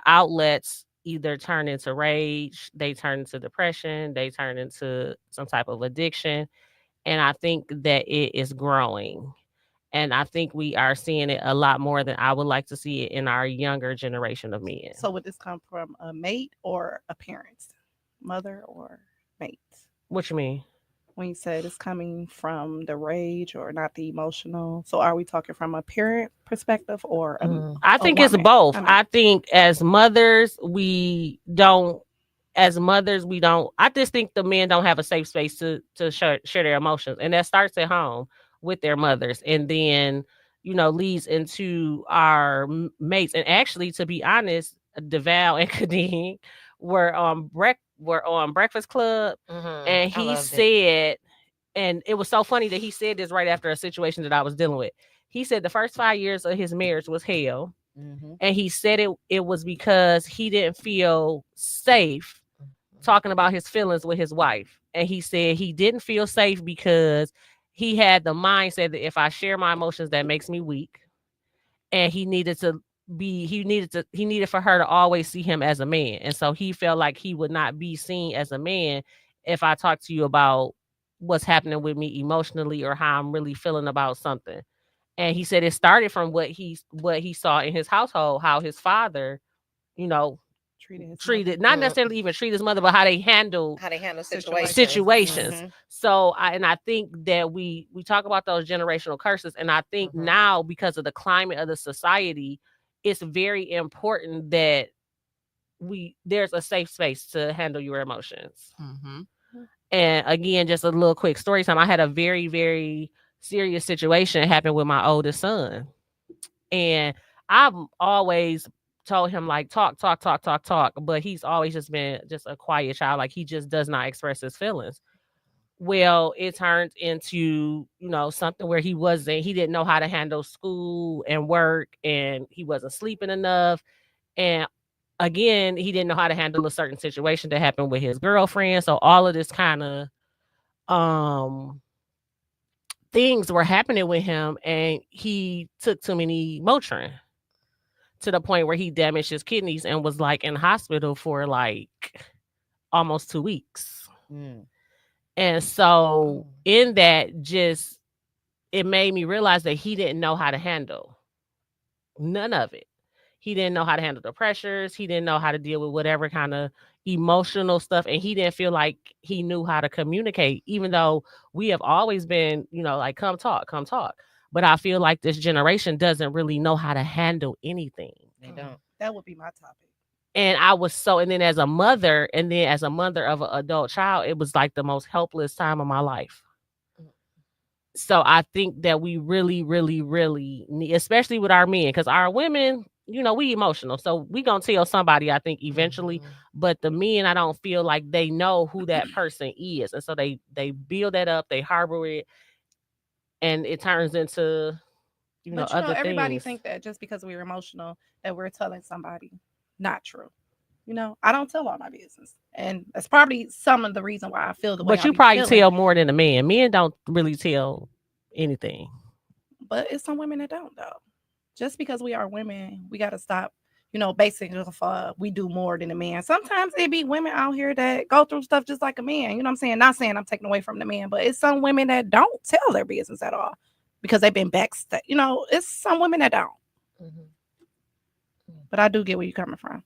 Speaker 4: outlets either turn into rage, they turn into depression, they turn into some type of addiction. And I think that it is growing. And I think we are seeing it a lot more than I would like to see it in our younger generation of men.
Speaker 2: So would this come from a mate or a parent? Mother or mate?
Speaker 4: What you mean?
Speaker 2: when you said it's coming from the rage or not the emotional. So are we talking from a parent perspective or
Speaker 4: I think it's
Speaker 2: woman?
Speaker 4: both.
Speaker 2: I mean-
Speaker 4: I think as mothers, we don't. I just think the men don't have a safe space to share their emotions, and that starts at home with their mothers, and then leads into our mates. And actually, to be honest, DeVal and Kadeem were on Breakfast Club, and he said, and it was so funny that he said this right after a situation that I was dealing with. He said the first 5 years of his marriage was hell. And he said it was because he didn't feel safe talking about his feelings with his wife. And he said he didn't feel safe because he had the mindset that if I share my emotions, that makes me weak. And he needed for her to always see him as a man. And so he felt like he would not be seen as a man if I talk to you about what's happening with me emotionally or how I'm really feeling about something. And he said it started from what he saw in his household, how his father, treated not necessarily even treat his mother, but how they handle situations. So I think that we talk about those generational curses, and I think now, because of the climate of the society, it's very important that there's a safe space to handle your emotions. And again, just a little quick story time. I had a very, very serious situation happen with my oldest son, and I've always told him like talk, but he's always just been just a quiet child. Like he just does not express his feelings. Well, it turned into something where he didn't know how to handle school and work, and he wasn't sleeping enough, and again, he didn't know how to handle a certain situation that happened with his girlfriend. So all of this kind of things were happening with him, and he took too many Motrin to the point where he damaged his kidneys and was like in hospital for like almost 2 weeks. And so in that, it made me realize that he didn't know how to handle none of it. He didn't know how to handle the pressures. He didn't know how to deal with whatever kind of emotional stuff. And he didn't feel like he knew how to communicate, even though we have always been, like, come talk. But I feel like this generation doesn't really know how to handle anything.
Speaker 3: They don't.
Speaker 2: That would be my topic.
Speaker 4: And and then as a mother of an adult child, it was like the most helpless time of my life. So I think that we really, really, really need, especially with our men, because our women, we emotional. So we gonna tell somebody, I think, eventually. But the men, I don't feel like they know who that person is. And so they build that up, they harbor it, and it turns into, other
Speaker 2: everybody
Speaker 4: things.
Speaker 2: think that just because we're emotional that we're telling somebody. Not true. I don't tell all my business. And that's probably some of the reason why I feel the way
Speaker 4: But you probably tell more than a man. Men don't really tell anything.
Speaker 2: But it's some women that don't, though. Just because we are women, we got to stop, basing off we do more than a man. Sometimes it be women out here that go through stuff just like a man. You know what I'm saying? Not saying I'm taking away from the man, but it's some women that don't tell their business at all because they've been backstage. It's some women that don't. But I do get where you're coming from.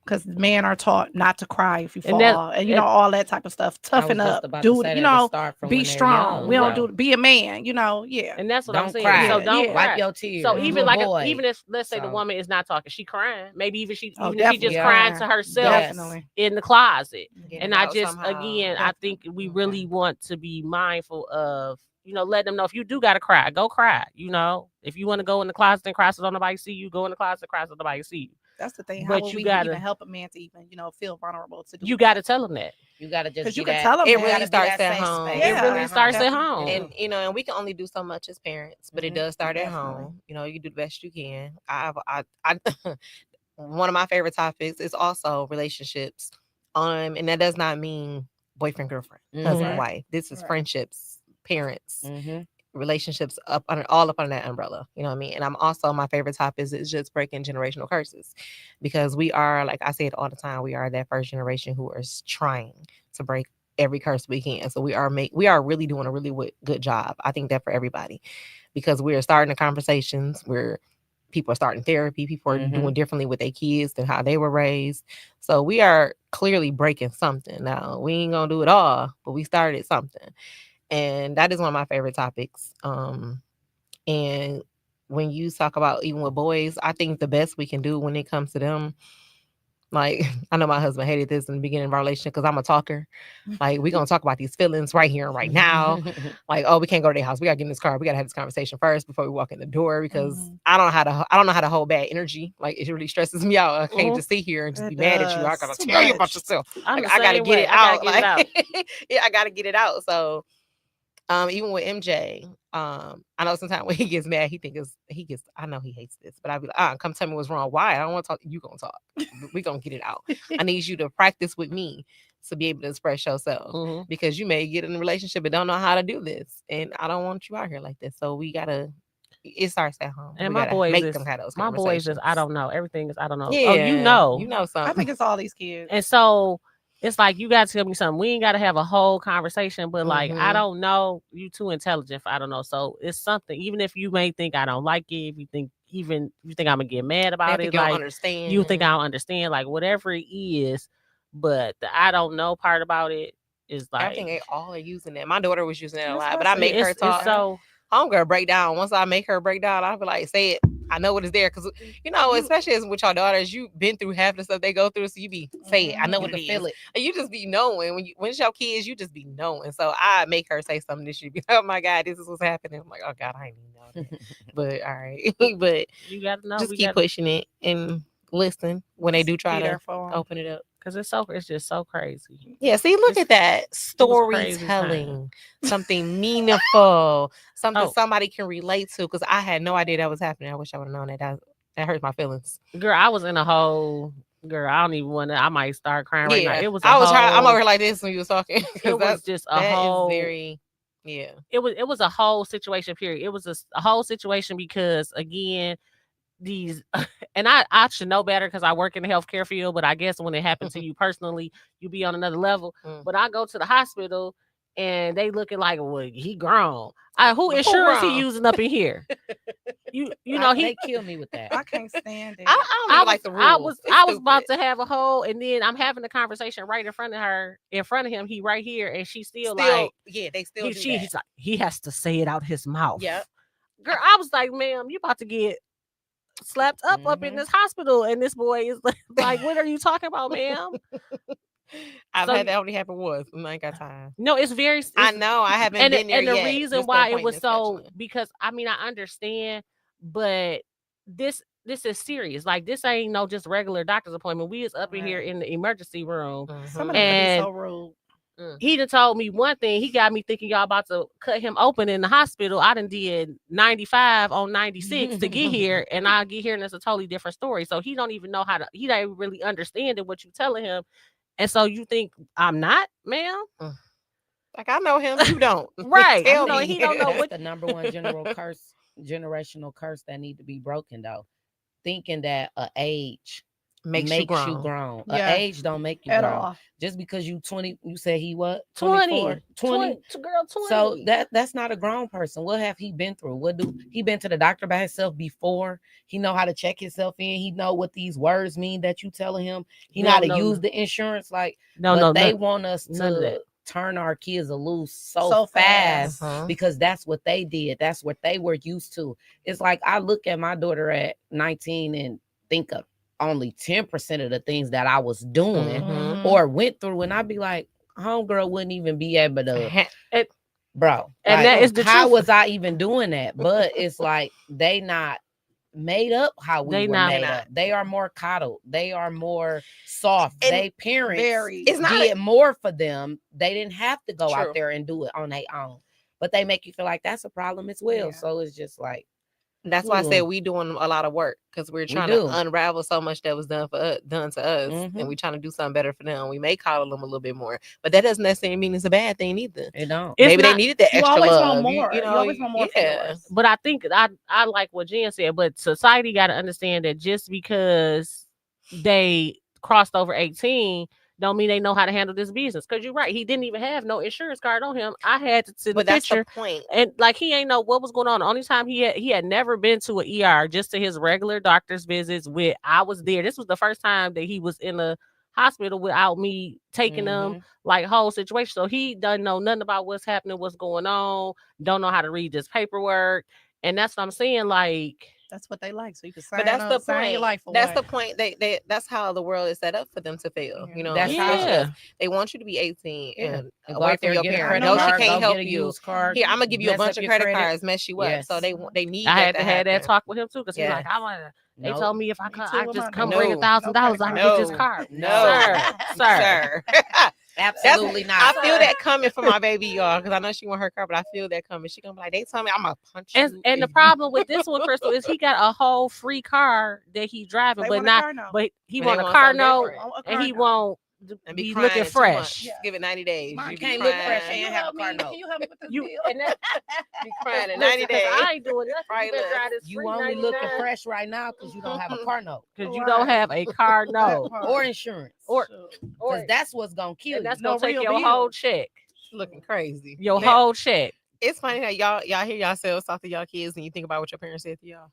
Speaker 2: Because men are taught not to cry if you fall, and all that type of stuff. Toughen up, do it, be strong. We don't be a man, yeah.
Speaker 4: And that's what I'm saying.
Speaker 3: Cry.
Speaker 4: So don't
Speaker 3: wipe your tears.
Speaker 4: So even even if, let's say, the woman is not talking, she crying. Maybe even if she just crying to herself in the closet. And I think we really want to be mindful of, let them know if you do gotta cry, go cry. If you want to go in the closet and cry so nobody see you, go in the closet and cry so nobody see you.
Speaker 2: That's the thing. How will we even help a man to even, feel vulnerable to do?
Speaker 4: You got to tell him that.
Speaker 3: You got to just
Speaker 2: because you can tell them
Speaker 1: it really starts at home.
Speaker 4: It really starts at home.
Speaker 1: And and we can only do so much as parents, but it does start at home. You do the best you can. I one of my favorite topics is also relationships. And that does not mean boyfriend, girlfriend, husband, wife. This is friendships, parents. Relationships all up under that umbrella, you know what I mean? And I'm also, my favorite topic is just breaking generational curses, because we are, like I say it all the time, we are that first generation who is trying to break every curse we can. So we are really doing a really good job. I think that for everybody, because we are starting the conversations, we're people are starting therapy. People are
Speaker 3: Mhm.
Speaker 1: doing differently with their kids than how they were raised. So we are clearly breaking something. Now we ain't gonna do it all, but we started something, and that is one of my favorite topics. And when you talk about even with boys, I think the best we can do when it comes to them, like I know my husband hated this in the beginning of our relationship because I'm a talker. Like we're gonna talk about these feelings right here and right now. Like, oh, we can't go to their house. We gotta get in this car. We gotta have this conversation first before we walk in the door because I don't know how to hold bad energy. Like it really stresses me out. I can't just sit here and just be mad at you. I gotta tell you about yourself.
Speaker 4: I'm
Speaker 1: Like,
Speaker 4: the
Speaker 1: I gotta
Speaker 4: same
Speaker 1: get
Speaker 4: way.
Speaker 1: it
Speaker 4: I gotta
Speaker 1: out.
Speaker 4: get it out.
Speaker 1: Like yeah, I gotta get it out. So even with MJ, I know sometimes when he gets mad, I know he hates this, but I'll be like, come tell me what's wrong. Why? I don't want to talk. You gonna talk. We gonna get it out. I need you to practice with me to be able to express yourself because you may get in a relationship and don't know how to do this. And I don't want you out here like this. So it starts at home.
Speaker 4: And
Speaker 1: we
Speaker 4: my boys
Speaker 1: make
Speaker 4: is,
Speaker 1: them have those
Speaker 4: my boys is, I
Speaker 1: conversations.
Speaker 4: don't know. Everything is, I don't know.
Speaker 1: Yeah,
Speaker 4: Oh, you know
Speaker 2: I
Speaker 1: something.
Speaker 2: think it's all these kids.
Speaker 4: And so it's like, you got to tell me something. We ain't got to have a whole conversation, but like, I don't know. You too intelligent for I don't know. So it's something, even if you may think I don't like it, if you think I'm gonna get mad about it, like
Speaker 1: understand.
Speaker 4: you think I don't understand, like whatever it is, but the I don't know part about it is like,
Speaker 1: I think they all are using it. My daughter was using it a
Speaker 2: That's
Speaker 1: lot,
Speaker 2: what
Speaker 1: but
Speaker 2: I
Speaker 1: I
Speaker 2: said.
Speaker 1: make her
Speaker 4: it's
Speaker 1: talk.
Speaker 4: so
Speaker 1: Homegirl break down. Once I make her break down, I'll be like, say it. I know what is there. Because, especially as with your daughters, you've been through half the stuff they go through. So you be, say it. I know what it is. And you just be knowing. When it's your kids, you just be knowing. So I make her say something that she be, oh my God, this is what's happening. I'm like, oh God, I ain't even know that. But all right. But
Speaker 4: you got to know.
Speaker 1: just keep pushing it and listen when they do try to open it up.
Speaker 4: Because it's just so crazy.
Speaker 1: Yeah, see, look at that. Storytelling. Something meaningful. Something somebody can relate to. Because I had no idea that was happening. I wish I would have known that. That hurt my feelings.
Speaker 4: Girl, I was in a whole... Girl, I don't even want to... I might start crying right now. It was
Speaker 1: I'm over here like this when you was talking.
Speaker 4: It was just a whole...
Speaker 1: very... Yeah.
Speaker 4: It was a whole situation, period. It was a whole situation because, again... these and I should know better because I work in the healthcare field, but I guess when it happens to you personally, you be on another level. But I go to the hospital and they looking like, well, he grown. Who insurance he using up in here? You know
Speaker 3: they kill me with that.
Speaker 2: I can't stand it.
Speaker 1: I don't like the rules.
Speaker 4: I was about to have a whole, and then I'm having a conversation right in front of him. He right here, and she's still like,
Speaker 1: yeah, they still.
Speaker 4: He's like, he has to say it out his mouth.
Speaker 1: Yeah,
Speaker 4: girl, I was like, ma'am, you about to get slapped up in this hospital, and this boy is like, what are you talking about, ma'am?
Speaker 1: I've had that only happen once. I ain't got time.
Speaker 4: No, it's
Speaker 1: I know I haven't been there
Speaker 4: and the
Speaker 1: yet.
Speaker 4: reason why it was so, because I mean, I understand, but this is serious. Like, this ain't no just regular doctor's appointment. We is up in here in the emergency room.
Speaker 2: Some of them be so rude.
Speaker 4: He done told me one thing. He got me thinking y'all about to cut him open in the hospital. I done did 95 on 96 to get here, and I'll get here and it's a totally different story. So he don't even know he don't really understand what you telling him. And so you think I'm not, ma'am?
Speaker 1: Like, I know him, you don't.
Speaker 4: Right. He don't know what
Speaker 3: the number one generational curse that need to be broken, though. Thinking that an age makes you grown.
Speaker 2: Yeah.
Speaker 3: An age don't make you
Speaker 2: at
Speaker 3: grown.
Speaker 2: all.
Speaker 3: Just because you 20, you said he what?
Speaker 4: 20.
Speaker 3: 20?
Speaker 4: Girl, 20.
Speaker 3: So that's not a grown person. What have he been through? He been to the doctor by himself before? He know how to check himself in. He know what these words mean that you telling him. He know how to use the insurance. Like, they want us to turn our kids loose so fast because that's what they did. That's what they were used to. It's like, I look at my daughter at 19 and think of only 10% of the things that I was doing or went through, and I'd be like, homegirl wouldn't even be able to, bro.
Speaker 4: And
Speaker 3: like,
Speaker 4: that is the
Speaker 3: how
Speaker 4: truth.
Speaker 3: was I even doing that? But it's like they not made up how we were made up. They are more coddled. They are more soft. They parents did more for them. They didn't have to go out there and do it on their own. But they make you feel like that's a problem as well. Yeah. So it's just like,
Speaker 1: that's why I said we doing a lot of work because we're trying to unravel so much that was done to us, and we're trying to do something better for them. We may coddle them a little bit more, but that doesn't necessarily mean it's a bad thing either.
Speaker 3: It don't.
Speaker 1: Maybe they needed that extra love.
Speaker 2: You always want more.
Speaker 4: But I think I like what Jen said. But society got to understand that just because they crossed over 18 don't mean they know how to handle this business. Because you're right, he didn't even have no insurance card on him. I had to send the
Speaker 1: But that's
Speaker 4: picture,
Speaker 1: the point.
Speaker 4: and like he ain't know what was going on. The only time he had never been to an ER, just to his regular doctor's visits. With I was there. This was the first time that he was in a hospital without me taking him, like whole situation. So he doesn't know nothing about what's happening, what's going on. Don't know how to read this paperwork, and that's what I'm saying. Like.
Speaker 2: That's what they like. So you can sign
Speaker 1: But that's the
Speaker 2: sign
Speaker 1: point.
Speaker 2: your life away.
Speaker 1: That's the point. They that's how the world is set up for them to fail. You know,
Speaker 3: That's
Speaker 1: especially
Speaker 4: Yeah.
Speaker 1: if they want you to be 18
Speaker 3: Yeah.
Speaker 1: and
Speaker 3: Go
Speaker 1: away
Speaker 3: out
Speaker 1: from
Speaker 3: there,
Speaker 1: your
Speaker 3: get a
Speaker 1: parents.
Speaker 3: credit
Speaker 1: No,
Speaker 3: card,
Speaker 1: she can't
Speaker 3: go
Speaker 1: help
Speaker 3: get a
Speaker 1: you.
Speaker 3: used card.
Speaker 1: Here, I'm gonna give you a
Speaker 3: mess
Speaker 1: bunch
Speaker 3: up
Speaker 1: of
Speaker 3: your
Speaker 1: credit
Speaker 3: credit.
Speaker 1: cards, mess you up.
Speaker 3: Yes.
Speaker 1: So they need.
Speaker 4: I
Speaker 1: that
Speaker 4: had to have that talk with him too, because he's
Speaker 1: Yeah.
Speaker 4: like, I want to. They
Speaker 3: Nope.
Speaker 4: told me if I
Speaker 2: Me
Speaker 4: could,
Speaker 2: too
Speaker 4: I
Speaker 2: with
Speaker 4: just
Speaker 2: my
Speaker 4: come
Speaker 1: No.
Speaker 4: bring $1,000. I can get this
Speaker 1: No.
Speaker 4: card.
Speaker 1: No.
Speaker 4: sir.
Speaker 3: Absolutely
Speaker 1: I
Speaker 3: not.
Speaker 1: feel that coming for my baby, y'all, because I know she want her car, but I feel that coming. She gonna be like, they told me I'm gonna punch you.
Speaker 4: And the problem with this one, Crystal, is he got a whole free car that he driving,
Speaker 2: They
Speaker 4: but
Speaker 2: want a
Speaker 4: not.
Speaker 2: car note.
Speaker 4: But he
Speaker 1: But
Speaker 4: want
Speaker 1: they
Speaker 4: a
Speaker 1: want
Speaker 4: car
Speaker 1: something
Speaker 4: note,
Speaker 1: different.
Speaker 4: and he
Speaker 2: note.
Speaker 4: won't
Speaker 1: and be
Speaker 4: be
Speaker 1: crying
Speaker 4: looking
Speaker 1: in 2
Speaker 4: fresh.
Speaker 1: months.
Speaker 2: Yeah.
Speaker 1: Give it 90 days.
Speaker 2: Mom,
Speaker 1: You be
Speaker 3: can't look
Speaker 1: crying.
Speaker 3: fresh
Speaker 2: Can
Speaker 3: and
Speaker 2: you
Speaker 3: have a
Speaker 2: help
Speaker 3: car
Speaker 2: me?
Speaker 3: note.
Speaker 2: Can you help me with this
Speaker 4: You
Speaker 2: bill?
Speaker 4: and that,
Speaker 1: Be crying in
Speaker 4: listen,
Speaker 1: 90
Speaker 4: 'cause
Speaker 1: days.
Speaker 4: I ain't doing nothing. You
Speaker 1: Right,
Speaker 4: better
Speaker 1: look.
Speaker 4: drive this
Speaker 3: You
Speaker 4: free
Speaker 3: only looking
Speaker 4: 99
Speaker 3: fresh right now because you don't have a car note
Speaker 4: because you don't have a car note,
Speaker 3: or insurance.
Speaker 4: or
Speaker 3: Because that's what's gonna kill
Speaker 4: and
Speaker 3: you.
Speaker 4: that's
Speaker 2: No
Speaker 4: gonna take
Speaker 2: real
Speaker 4: your
Speaker 2: bills.
Speaker 4: whole check.
Speaker 1: Looking crazy.
Speaker 4: Your
Speaker 1: Now,
Speaker 4: whole check.
Speaker 1: It's funny that y'all hear yourselves talk to y'all kids and you think about what your parents said to y'all.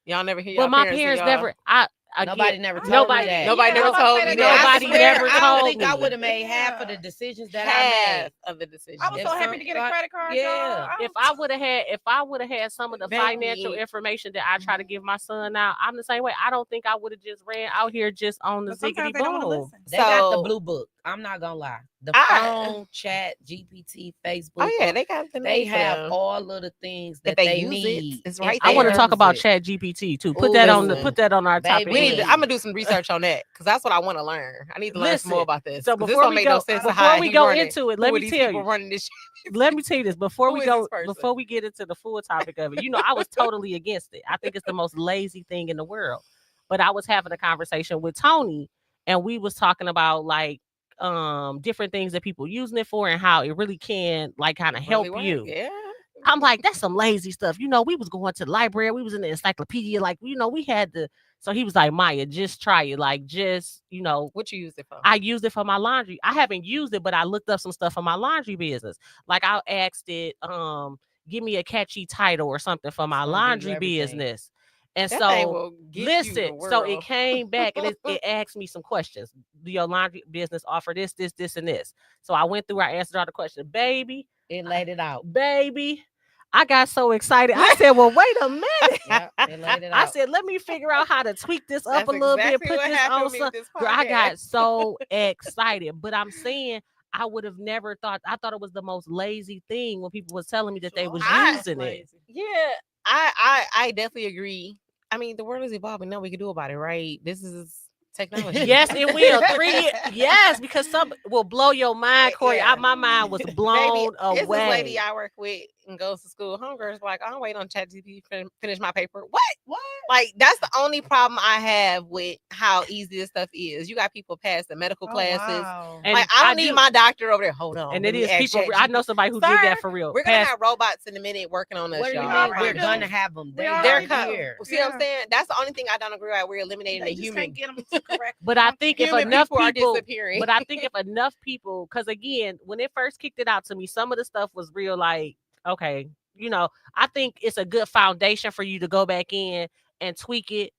Speaker 1: Y'all never hear
Speaker 4: But
Speaker 1: y'all
Speaker 4: my
Speaker 1: parents
Speaker 4: parents
Speaker 1: say y'all.
Speaker 4: never.
Speaker 3: Nobody never told
Speaker 4: nobody-
Speaker 3: me that.
Speaker 1: Nobody
Speaker 2: Yeah,
Speaker 1: never
Speaker 2: I'm about to
Speaker 1: told
Speaker 2: say
Speaker 1: me
Speaker 2: that.
Speaker 1: that.
Speaker 4: Nobody
Speaker 3: I swear,
Speaker 4: never
Speaker 3: I don't
Speaker 4: told
Speaker 3: think I
Speaker 4: me.
Speaker 3: would have made half of the
Speaker 2: Yeah.
Speaker 3: decisions that I
Speaker 1: Half
Speaker 3: made.
Speaker 1: of the decision.
Speaker 2: I was
Speaker 3: If
Speaker 2: so happy
Speaker 3: some-
Speaker 2: to get a credit card.
Speaker 3: yeah.
Speaker 2: y'all.
Speaker 4: If I would have had some of the
Speaker 1: Baby.
Speaker 4: financial information that I try to give my son now, I'm the same way. I don't think I would have just ran out here just on the
Speaker 2: But sometimes
Speaker 4: ziggity
Speaker 2: they don't want to
Speaker 4: boom.
Speaker 2: listen.
Speaker 3: They got the
Speaker 1: So-
Speaker 3: blue book. I'm not gonna lie. The
Speaker 1: I-
Speaker 3: phone, chat, GPT, Facebook.
Speaker 1: Oh yeah, they got the
Speaker 3: they
Speaker 1: name for
Speaker 3: have
Speaker 1: them.
Speaker 3: all of the things
Speaker 1: If
Speaker 3: that
Speaker 1: they
Speaker 3: they
Speaker 1: use it,
Speaker 3: need.
Speaker 1: it's
Speaker 3: if
Speaker 1: right
Speaker 4: I
Speaker 3: they
Speaker 4: want to
Speaker 1: there.
Speaker 4: talk
Speaker 3: use
Speaker 4: about
Speaker 3: it.
Speaker 4: Chat GPT too. Put
Speaker 3: Ooh,
Speaker 4: that on our
Speaker 3: baby.
Speaker 4: topic.
Speaker 1: We need
Speaker 4: list.
Speaker 1: to, I'm gonna do some research on that because that's what I want to learn. I need to learn some more
Speaker 4: Listen,
Speaker 1: about this.
Speaker 4: so
Speaker 1: 'Cause this
Speaker 4: before
Speaker 1: don't
Speaker 4: we
Speaker 1: make
Speaker 4: go-
Speaker 1: no sense.
Speaker 4: before
Speaker 1: how
Speaker 4: we
Speaker 1: he
Speaker 4: go
Speaker 1: running.
Speaker 4: into it,
Speaker 1: Who
Speaker 4: let
Speaker 1: are
Speaker 4: me
Speaker 1: these
Speaker 4: tell
Speaker 1: people
Speaker 4: you.
Speaker 1: running this.
Speaker 4: Let me tell you this before
Speaker 1: Who
Speaker 4: we
Speaker 1: is
Speaker 4: go
Speaker 1: this person?
Speaker 4: before we get into the full topic of it. You know, I was totally against it. I think it's the most lazy thing in the world. But I was having a conversation with Tony, and we was talking about like different things that people using it for and how it really can like kind of help
Speaker 1: Really
Speaker 4: you.
Speaker 1: work. Yeah.
Speaker 4: I'm like, that's some lazy stuff. You know, we was going to the library, we was in the encyclopedia, like, you know, we had to. So he was like, Maya, just try it. Like, just, you know,
Speaker 1: What you use it for?
Speaker 4: I used it for my laundry. I haven't used it, but I looked up some stuff for my laundry business. Like I asked it, give me a catchy title or something for my
Speaker 3: It's gonna give you
Speaker 4: laundry
Speaker 3: everything.
Speaker 4: business. And
Speaker 1: That thing
Speaker 4: so
Speaker 1: will get you
Speaker 4: listen,
Speaker 1: the
Speaker 4: so it
Speaker 1: world.
Speaker 4: came back and it asked me some questions. Do your laundry business offer this, this, this, and this? So I went through, I answered all the questions. Baby,
Speaker 3: It laid it out.
Speaker 4: I got so excited. I said, well, wait a minute.
Speaker 3: Yeah, it laid it
Speaker 4: I
Speaker 3: out.
Speaker 4: said, let me figure out how to tweak this up
Speaker 1: That's
Speaker 4: a little
Speaker 1: exactly
Speaker 4: bit, put
Speaker 1: what
Speaker 4: this
Speaker 1: happened
Speaker 4: on
Speaker 1: with me
Speaker 4: some.
Speaker 1: with this
Speaker 4: Girl, I got
Speaker 1: podcast.
Speaker 4: so excited. But I'm saying I would have never thought. I thought it was the most lazy thing when people was telling me that they was
Speaker 1: I-
Speaker 4: using it.
Speaker 1: Yeah, I definitely agree. I mean, the world is evolving. Nothing we can do about it, right? This is technology.
Speaker 4: Yes, it will. 3 years. Yes, because some will blow your mind, Corey.
Speaker 1: Yeah.
Speaker 4: My mind was blown
Speaker 1: Baby, this
Speaker 4: away.
Speaker 1: lady I work with and goes to school. Homegirl's like, I'm waiting on ChatGPT to finish my paper. What? Like, that's the only problem I have with how easy this stuff is. You got people past the medical classes.
Speaker 2: Wow.
Speaker 4: And
Speaker 1: Like, I don't need
Speaker 4: do-
Speaker 1: my doctor over there. Hold on.
Speaker 4: And
Speaker 1: let
Speaker 4: it
Speaker 1: me
Speaker 4: is
Speaker 1: ask
Speaker 4: people. I know somebody who did
Speaker 1: Sir,
Speaker 4: that for real.
Speaker 1: We're gonna
Speaker 4: Past-
Speaker 1: have robots in a minute working on us.
Speaker 3: What do you
Speaker 1: y'all.
Speaker 3: mean?
Speaker 1: I
Speaker 3: We're
Speaker 1: promise
Speaker 3: gonna
Speaker 1: you.
Speaker 3: have them.
Speaker 2: We
Speaker 3: They're
Speaker 2: already
Speaker 3: here.
Speaker 1: See what I'm saying? That's the only thing I don't agree with. We're eliminating
Speaker 2: They
Speaker 1: the
Speaker 2: just
Speaker 1: human.
Speaker 2: can't get them to correct.
Speaker 4: But I think if
Speaker 1: Human
Speaker 4: enough
Speaker 1: people are
Speaker 4: people,
Speaker 1: disappearing.
Speaker 4: but I think if enough people, because again, when it first kicked it out to me, some of the stuff was real like, okay, you know, I think it's a good foundation for you to go back in and tweak it.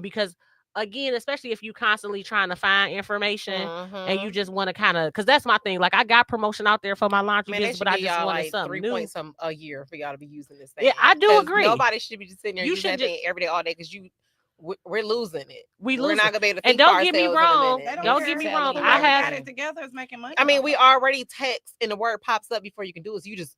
Speaker 4: Because again, especially if you constantly trying to find information and you just want to kind of, because that's my thing. Like I got promotion out there for my laundry
Speaker 1: Man, they
Speaker 4: business,
Speaker 1: should
Speaker 4: but I
Speaker 1: give
Speaker 4: just
Speaker 1: y'all
Speaker 4: wanted
Speaker 1: like
Speaker 4: something
Speaker 1: 3
Speaker 4: new.
Speaker 1: points a year for y'all to be using this thing.
Speaker 4: Yeah, I do
Speaker 1: 'Cause
Speaker 4: agree.
Speaker 1: Nobody should be just sitting there
Speaker 4: You
Speaker 1: using
Speaker 4: should
Speaker 1: that thing every day, all day, because we're losing it.
Speaker 4: We
Speaker 1: We're
Speaker 4: lose
Speaker 1: not
Speaker 4: it.
Speaker 1: gonna be able to
Speaker 4: And
Speaker 1: think for
Speaker 4: don't get me
Speaker 1: ourselves in a
Speaker 4: wrong.
Speaker 1: minute.
Speaker 4: Don't get me wrong.
Speaker 3: Telling
Speaker 4: I
Speaker 3: you
Speaker 4: have.
Speaker 2: got it together. It's making money.
Speaker 1: I mean, we already text and the word pops up before you can do it. So you just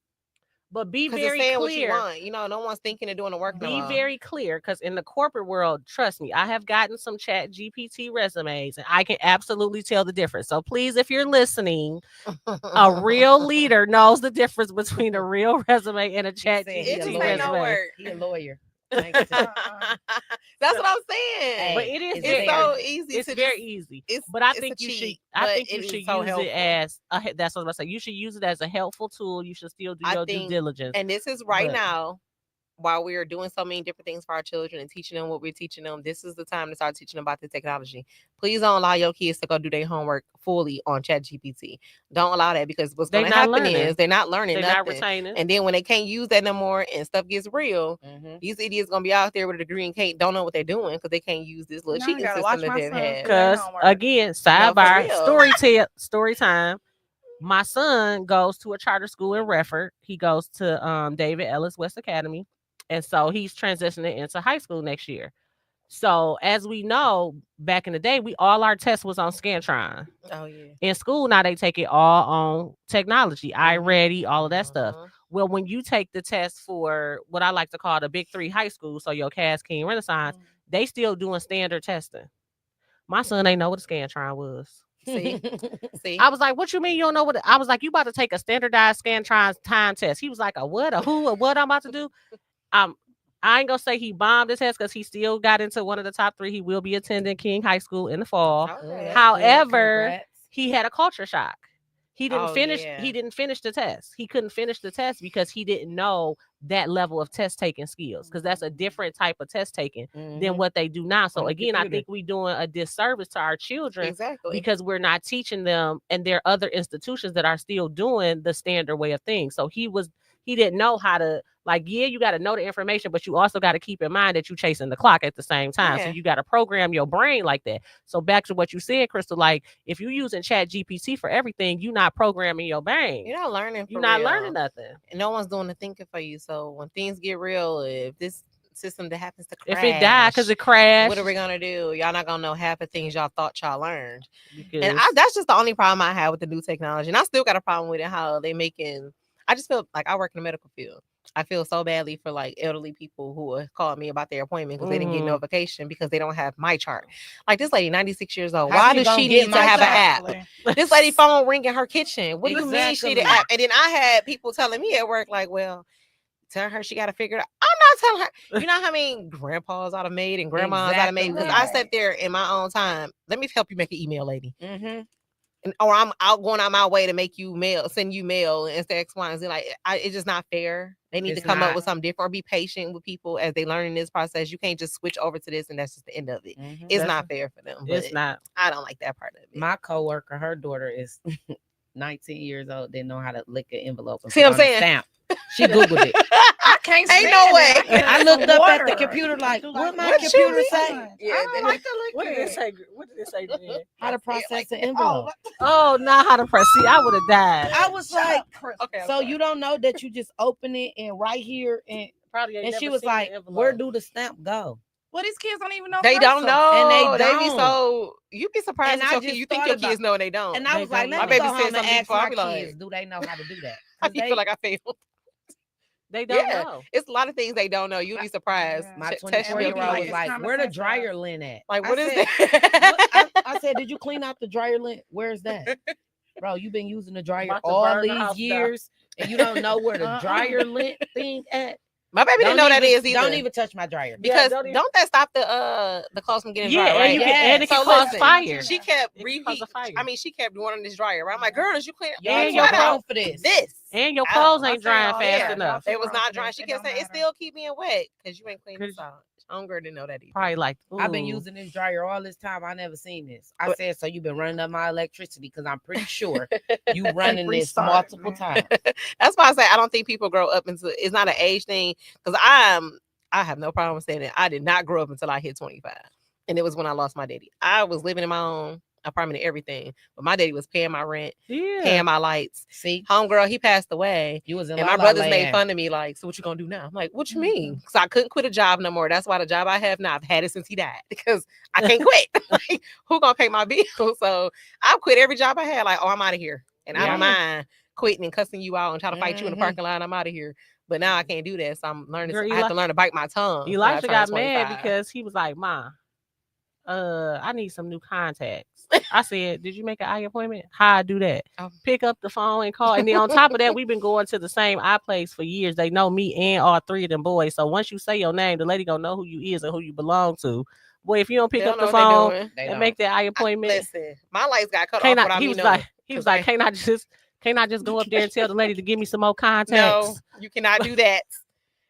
Speaker 4: But be
Speaker 1: because it's
Speaker 4: very
Speaker 1: saying what you
Speaker 4: clear.
Speaker 1: want. You know, no one's thinking of doing the work. no
Speaker 4: Be
Speaker 1: more.
Speaker 4: very clear, because in the corporate world, trust me, I have gotten some Chat GPT resumes, and I can absolutely tell the difference. So please, if you're listening, a real leader knows the difference between a real resume and a Chat
Speaker 3: said he
Speaker 1: It
Speaker 3: a
Speaker 1: just
Speaker 4: GPT
Speaker 1: ain't no
Speaker 3: lawyer.
Speaker 4: resume.
Speaker 1: work.
Speaker 3: He a lawyer. Thank you.
Speaker 1: That's what I'm saying.
Speaker 4: But it is
Speaker 1: it's
Speaker 4: very,
Speaker 1: so easy.
Speaker 4: it's
Speaker 1: to
Speaker 4: very
Speaker 1: just,
Speaker 4: easy.
Speaker 1: It's
Speaker 4: But I
Speaker 1: it's
Speaker 4: think
Speaker 1: a
Speaker 4: you should.
Speaker 1: cheat,
Speaker 4: I
Speaker 1: but
Speaker 4: think you
Speaker 1: it is
Speaker 4: should
Speaker 1: so
Speaker 4: use
Speaker 1: helpful.
Speaker 4: it as that's what I'm saying. You should use it as a helpful tool. You should still do
Speaker 1: I
Speaker 4: your due
Speaker 1: think-
Speaker 4: diligence.
Speaker 1: And this is right
Speaker 4: But-
Speaker 1: now. while we are doing so many different things for our children and teaching them what we're teaching them, this is the time to start teaching them about the technology. Please don't allow your kids to go do their homework fully on ChatGPT. Don't allow that, because what's going to happen is they're not learning
Speaker 4: They're not
Speaker 1: nothing.
Speaker 4: retaining.
Speaker 1: And then when they can't use that no more and stuff gets real, these idiots going to be out there with a degree and don't know what they're doing because they can't use this little
Speaker 2: Now I
Speaker 1: cheating
Speaker 2: gotta
Speaker 1: system
Speaker 2: watch
Speaker 1: that
Speaker 2: my
Speaker 1: they've
Speaker 2: son
Speaker 1: had.
Speaker 2: do their
Speaker 4: Because
Speaker 2: homework.
Speaker 4: again,
Speaker 1: for
Speaker 4: sidebar,
Speaker 1: real.
Speaker 4: story time. My son goes to a charter school in Redford. He goes to David Ellis West Academy, and so he's transitioning into high school next year. So as we know, back in the day, all our tests was on Scantron.
Speaker 1: Oh, yeah.
Speaker 4: In school now they take it all on technology, iReady, all of that stuff. Well, when you take the test for what I like to call the big 3 high schools, so your Cass, King, Renaissance, they still doing standard testing. My son ain't know what a Scantron was.
Speaker 1: See?
Speaker 4: I was like, what you mean you don't know what? I was like, you about to take a standardized Scantron time test. He was like, a what, a who, a what I'm about to do? I ain't gonna say he bombed the test because he still got into one of the top 3. He will be attending King High School in the fall.
Speaker 1: Okay.
Speaker 4: However, he had a culture shock. He didn't finish.
Speaker 1: Yeah.
Speaker 4: He didn't finish the test. He couldn't finish the test because he didn't know that level of test taking skills, because that's a different type of test taking than what they do now. So again, I think we're doing a disservice to our children because we're not teaching them, and there are other institutions that are still doing the standard way of things. So he didn't know how to, like, yeah, you got to know the information, but you also got to keep in mind that you're chasing the clock at the same time. So you got to program your brain like that. So back to what you said, Crystal, like if you're using ChatGPT for everything, you're not programming your brain.
Speaker 1: You're not learning.
Speaker 4: You're not learning nothing.
Speaker 1: And no one's doing the thinking for you. So when things get real, if this system that happens to crash,
Speaker 4: if it died because it crashed,
Speaker 1: what are we gonna do? Y'all not gonna know half the things y'all thought y'all learned. And that's just the only problem I have with the new technology. And I still got a problem with it, how they making. I just feel like I work in the medical field. I feel so badly for like elderly people who are calling me about their appointment because they didn't get notification because they don't have my chart. Like this lady, 96 years old. Why does she need to have an app? This lady phone ring in her kitchen. What do you mean she need an app? And then I had people telling me at work, like, well, tell her she got to figure it out. I'm not telling her. You know how many grandpas I'd have made and grandmas I'd have made? Because I sat there in my own time. Let me help you make an email, lady. Or I'm out going out my way to make you send you mail instead of X, Y, and Z. Like, it's just not fair. They need to come up with something different, or be patient with people as they learn in this process. You can't just switch over to this and that's just the end of it. It's not fair for them.
Speaker 4: It's not.
Speaker 1: I don't like that part of it.
Speaker 3: My coworker, her daughter is 19 years old. Didn't know how to lick an envelope.
Speaker 1: See what I'm saying?
Speaker 3: Stamp. She Googled it.
Speaker 2: I can't.
Speaker 1: Ain't no way.
Speaker 3: I looked up at the computer like, what my computer say?
Speaker 1: Yeah,
Speaker 2: I don't like to look
Speaker 4: What did
Speaker 2: at
Speaker 4: it say? What did it say? Jen?
Speaker 3: How to process an envelope.
Speaker 4: Oh, not how to press. See, I would have died.
Speaker 3: I was like,
Speaker 1: okay.
Speaker 3: so you don't know that you just open it and right here and
Speaker 4: Probably ain't
Speaker 3: and
Speaker 4: never
Speaker 3: she was
Speaker 4: seen the
Speaker 3: like,
Speaker 4: envelope.
Speaker 3: where do the stamp go?
Speaker 2: Well, these kids don't even know.
Speaker 1: They don't know.
Speaker 3: And they
Speaker 1: be
Speaker 3: don't.
Speaker 1: so. You be surprised
Speaker 3: And
Speaker 1: with
Speaker 3: I
Speaker 1: your
Speaker 3: just
Speaker 1: kids. You think
Speaker 3: thought
Speaker 1: your
Speaker 3: about-
Speaker 1: kids know and they don't.
Speaker 3: And I
Speaker 4: They
Speaker 3: was like,
Speaker 4: don't.
Speaker 3: let
Speaker 1: My
Speaker 3: me
Speaker 1: baby
Speaker 3: go
Speaker 1: said
Speaker 3: home and
Speaker 1: something
Speaker 3: ask
Speaker 1: before. I
Speaker 3: my
Speaker 1: be like-
Speaker 3: kids, do they know how to do that?
Speaker 1: I
Speaker 3: 'Cause
Speaker 1: feel like I failed.
Speaker 4: They don't know.
Speaker 1: It's a lot of things they don't know. You'd be surprised.
Speaker 3: My
Speaker 1: Test
Speaker 3: 24-year-old
Speaker 1: your
Speaker 3: was
Speaker 1: kids.
Speaker 3: like, where the dryer lint at?
Speaker 1: Like,
Speaker 3: I
Speaker 1: what is
Speaker 3: said,
Speaker 1: that?
Speaker 3: I said, did you clean out the dryer lint? Where's that? Bro, you've been using the dryer
Speaker 4: About to
Speaker 3: all
Speaker 4: burn the house
Speaker 3: these
Speaker 4: down.
Speaker 3: years and you don't know where the dryer lint thing at?
Speaker 1: My baby didn't know that is either.
Speaker 3: Don't even touch my dryer.
Speaker 1: Because
Speaker 4: don't
Speaker 1: don't that stop the clothes from getting dry,
Speaker 4: Yeah,
Speaker 1: right?
Speaker 4: and you can, and it can
Speaker 1: So
Speaker 4: cause
Speaker 1: listen,
Speaker 4: fire.
Speaker 1: She kept
Speaker 4: It can cause
Speaker 1: repeat.
Speaker 4: a fire.
Speaker 1: I mean, she kept doing on this dryer. Right? I'm like, girl, did you clean?
Speaker 3: Y'all
Speaker 4: And
Speaker 3: too
Speaker 4: your
Speaker 3: grown for this.
Speaker 4: And your
Speaker 1: I-
Speaker 4: clothes
Speaker 2: I
Speaker 4: ain't
Speaker 2: say
Speaker 4: drying
Speaker 2: all
Speaker 4: fast
Speaker 2: that.
Speaker 4: enough.
Speaker 1: It was
Speaker 2: Y'all
Speaker 1: not
Speaker 2: too
Speaker 1: dry.
Speaker 2: grown
Speaker 1: She
Speaker 2: for
Speaker 1: kept
Speaker 2: this.
Speaker 1: saying
Speaker 2: It
Speaker 1: it
Speaker 2: don't
Speaker 1: still keep being wet because you ain't cleaning
Speaker 4: Cause-
Speaker 1: this out. Hunger didn't know that either.
Speaker 4: Probably like,
Speaker 3: I've been
Speaker 4: ooh.
Speaker 3: using this dryer all this time. I never seen this. I
Speaker 1: But-
Speaker 3: said, so you've been running up my electricity because I'm pretty sure you running this
Speaker 2: Restart,
Speaker 3: multiple
Speaker 2: man.
Speaker 3: times.
Speaker 1: That's why I say I don't think people grow up into. It's not an age thing because I have no problem saying that I did not grow up until I hit 25, and it was when I lost my daddy. I was living in my own apartment and everything, but my daddy was paying my rent,
Speaker 4: Yeah.
Speaker 1: paying my lights.
Speaker 3: See,
Speaker 1: Homegirl, he passed away.
Speaker 3: you was in
Speaker 1: And
Speaker 3: La
Speaker 1: my
Speaker 3: La
Speaker 1: brothers made
Speaker 3: Land.
Speaker 1: fun of me, like, so what you gonna do now? I'm like, what you mean? Because I couldn't quit a job no more. That's why the job I have now, I've had it since he died because I can't quit. Like, who gonna pay my bills? So I quit every job I had. Like, oh, I'm out of here, and I
Speaker 3: Yeah.
Speaker 1: don't mind quitting and cussing you out and trying to fight you in the
Speaker 3: Mhm.
Speaker 1: parking lot. I'm out of here. But now I can't do that, so I'm learning.
Speaker 4: Girl,
Speaker 1: I have to learn to bite my tongue. when I
Speaker 4: Elisha
Speaker 1: turn
Speaker 4: got mad
Speaker 1: 25.
Speaker 4: because he was like, "Ma, I need some new contacts." I said, "Did you make an eye appointment? How I do that?
Speaker 1: Oh.
Speaker 4: Pick up the phone and call." And then on top of that, we've been going to the same eye place for years. They know me and all three of them boys. So once you say your name, the lady gonna know who you is and who you belong to. Boy, if you don't
Speaker 1: They
Speaker 4: pick
Speaker 1: don't
Speaker 4: up
Speaker 1: know
Speaker 4: the
Speaker 1: what they
Speaker 4: phone
Speaker 1: doing.
Speaker 3: They
Speaker 4: and
Speaker 3: don't.
Speaker 4: make that eye appointment,
Speaker 1: Listen, my lights got cut
Speaker 4: can't
Speaker 1: off
Speaker 4: I,
Speaker 1: without
Speaker 4: he
Speaker 1: me
Speaker 4: was
Speaker 1: knowing.
Speaker 4: like, can't I just go up there and tell the lady to give me some more contacts?
Speaker 1: No, you cannot do that.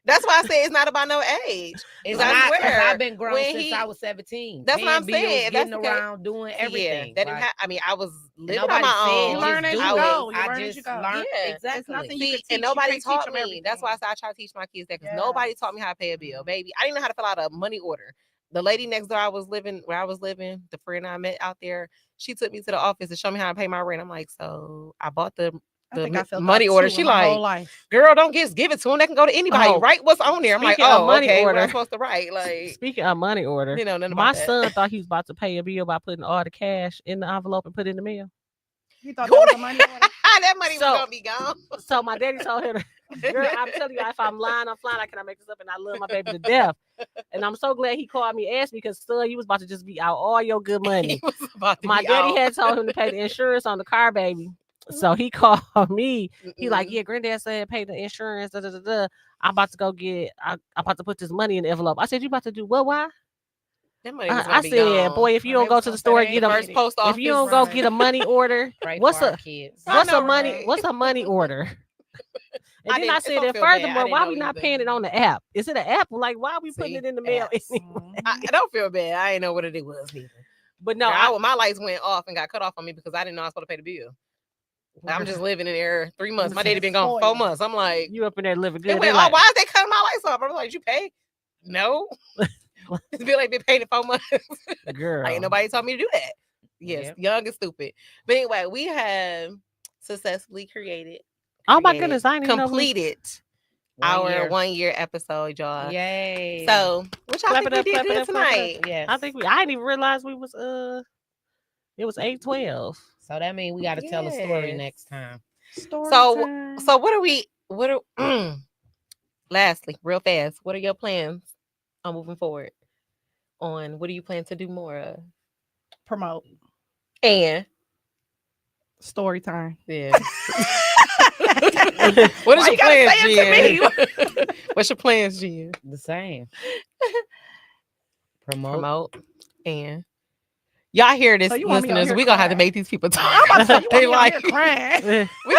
Speaker 1: That's why I say it's not about no age.
Speaker 3: It's
Speaker 1: I
Speaker 3: not, 'cause
Speaker 1: swear,
Speaker 3: I've been grown
Speaker 1: when
Speaker 3: since I was 17.
Speaker 1: That's what I'm
Speaker 3: Paying bills,
Speaker 1: saying. If
Speaker 3: getting
Speaker 1: that's okay.
Speaker 3: around, doing everything.
Speaker 1: Yeah, that
Speaker 3: like,
Speaker 1: didn't I mean, I was living on
Speaker 3: nobody
Speaker 1: my
Speaker 3: said
Speaker 1: own.
Speaker 2: You learn as
Speaker 3: just
Speaker 2: you
Speaker 3: do
Speaker 2: go.
Speaker 3: it.
Speaker 2: You
Speaker 3: I
Speaker 2: learn as
Speaker 3: just
Speaker 2: you go.
Speaker 3: learned
Speaker 1: Yeah.
Speaker 2: It's
Speaker 3: exactly.
Speaker 2: nothing you
Speaker 1: See,
Speaker 2: can teach.
Speaker 1: and
Speaker 2: You
Speaker 1: nobody
Speaker 2: can't teach
Speaker 1: taught
Speaker 2: them
Speaker 1: me. That's why I
Speaker 2: everything.
Speaker 1: said I try to teach my kids that because nobody
Speaker 2: Yes.
Speaker 1: taught me how to pay a bill, baby. I didn't know how to fill out a money order. The lady next door where I was living, the friend I met out there, she took me to the office to show me how to pay my rent. I'm like, so I bought the
Speaker 2: I think I filled
Speaker 1: money
Speaker 2: out
Speaker 1: order.
Speaker 2: 2
Speaker 1: She
Speaker 2: in my whole
Speaker 1: like,
Speaker 2: life.
Speaker 1: girl, don't give it to them. They can go to anybody.
Speaker 4: Oh,
Speaker 1: Write what's on there. I'm like,
Speaker 4: speaking of
Speaker 1: oh,
Speaker 4: money
Speaker 1: okay. What
Speaker 4: order.
Speaker 1: I'm supposed to write? Like,
Speaker 4: Speaking of money order,
Speaker 1: you know nothing
Speaker 4: my
Speaker 1: about that.
Speaker 4: son thought he was about to pay a bill by putting all the cash in the envelope and put it in the mail.
Speaker 2: You thought that was a money order?
Speaker 1: That money was
Speaker 4: So-
Speaker 1: gonna be gone.
Speaker 4: So my daddy told him, girl, I'm telling you, if I'm lying, I'm flying. I cannot make this up, and I love my baby to death. And I'm so glad he called me, asked me, because son, you was about to just be out all your good money.
Speaker 1: He was about to
Speaker 4: My
Speaker 1: be
Speaker 4: daddy
Speaker 1: out.
Speaker 4: had told him to pay the insurance on the car, baby. So he called me. He like,
Speaker 1: Mm-mm.
Speaker 4: yeah, granddad said pay the insurance. Da, da, da, da. I'm about to go I'm about to put this money in the envelope. I said, you about to do what? Why?
Speaker 1: That money was gonna
Speaker 4: I
Speaker 1: be
Speaker 4: said,
Speaker 1: gone.
Speaker 4: boy, if you
Speaker 2: Well,
Speaker 4: don't
Speaker 2: they
Speaker 4: go
Speaker 2: was
Speaker 4: to
Speaker 2: gonna
Speaker 4: the
Speaker 2: say
Speaker 4: store
Speaker 2: they
Speaker 4: and
Speaker 2: ain't
Speaker 4: get a,
Speaker 2: gonna
Speaker 1: First post office.
Speaker 4: if you don't go
Speaker 2: Right.
Speaker 4: get a money order,
Speaker 3: Pray
Speaker 4: what's
Speaker 3: for our
Speaker 4: a
Speaker 3: kids.
Speaker 1: I
Speaker 4: what's
Speaker 1: know,
Speaker 4: a money?
Speaker 1: right?
Speaker 4: What's a money order? And
Speaker 1: I
Speaker 4: then I
Speaker 1: didn't-
Speaker 4: said,
Speaker 1: don't
Speaker 4: and
Speaker 1: feel bad. I
Speaker 4: furthermore,
Speaker 1: didn't
Speaker 4: why
Speaker 1: know
Speaker 4: we not
Speaker 1: either.
Speaker 4: paying it on the app? Is it an app? Like, why are we putting
Speaker 1: See,
Speaker 4: it in the mail?
Speaker 1: apps.
Speaker 4: anyway?
Speaker 1: I don't feel bad. I didn't know what it was neither.
Speaker 4: But no,
Speaker 1: Girl, my lights went off and got cut off on me because I didn't know I was supposed to pay the bill. I'm just living in there 3 months. My daddy been gone for 4
Speaker 2: Spoiled.
Speaker 1: months. I'm like,
Speaker 4: you up in there living
Speaker 1: it
Speaker 4: good.
Speaker 1: went
Speaker 4: They
Speaker 1: off.
Speaker 4: like,
Speaker 1: Why is they cutting my lights off? I was like, you pay? No. This bill ain't been paid in 4 months.
Speaker 4: girl,
Speaker 1: Ain't nobody told me to do that. Yes,
Speaker 3: Yep.
Speaker 1: young and stupid. But anyway, we have successfully created.
Speaker 4: Oh my
Speaker 1: created,
Speaker 4: goodness, I didn't even know we-
Speaker 1: completed our 1 year episode, y'all.
Speaker 3: Yay.
Speaker 1: So, which I
Speaker 4: Clap
Speaker 1: think
Speaker 4: it
Speaker 1: we
Speaker 4: up,
Speaker 1: did
Speaker 4: clap it
Speaker 1: good
Speaker 4: up, clap it up.
Speaker 1: tonight.
Speaker 3: Yes.
Speaker 4: I think I didn't even realize we was it was 8:12.
Speaker 3: So that means we got to tell a story
Speaker 1: Yes.
Speaker 3: next time.
Speaker 2: Story
Speaker 1: So,
Speaker 2: time.
Speaker 1: so what are lastly, real fast, what are your plans on moving forward? On what do you plan to do more of?
Speaker 2: Promote
Speaker 1: And
Speaker 2: story time.
Speaker 1: yeah. What is
Speaker 2: Why
Speaker 1: your
Speaker 2: you gotta
Speaker 1: plans,
Speaker 2: say it to
Speaker 1: Jen? What's your plans, Jen?
Speaker 3: The same. Promote.
Speaker 1: Promote and y'all hear this,
Speaker 2: So you want me on
Speaker 1: listeners?
Speaker 2: here
Speaker 1: We gonna have to
Speaker 2: crying?
Speaker 1: make these people talk.
Speaker 2: I'm about to say, you
Speaker 1: They
Speaker 2: want me
Speaker 1: like
Speaker 2: on here crying?
Speaker 1: we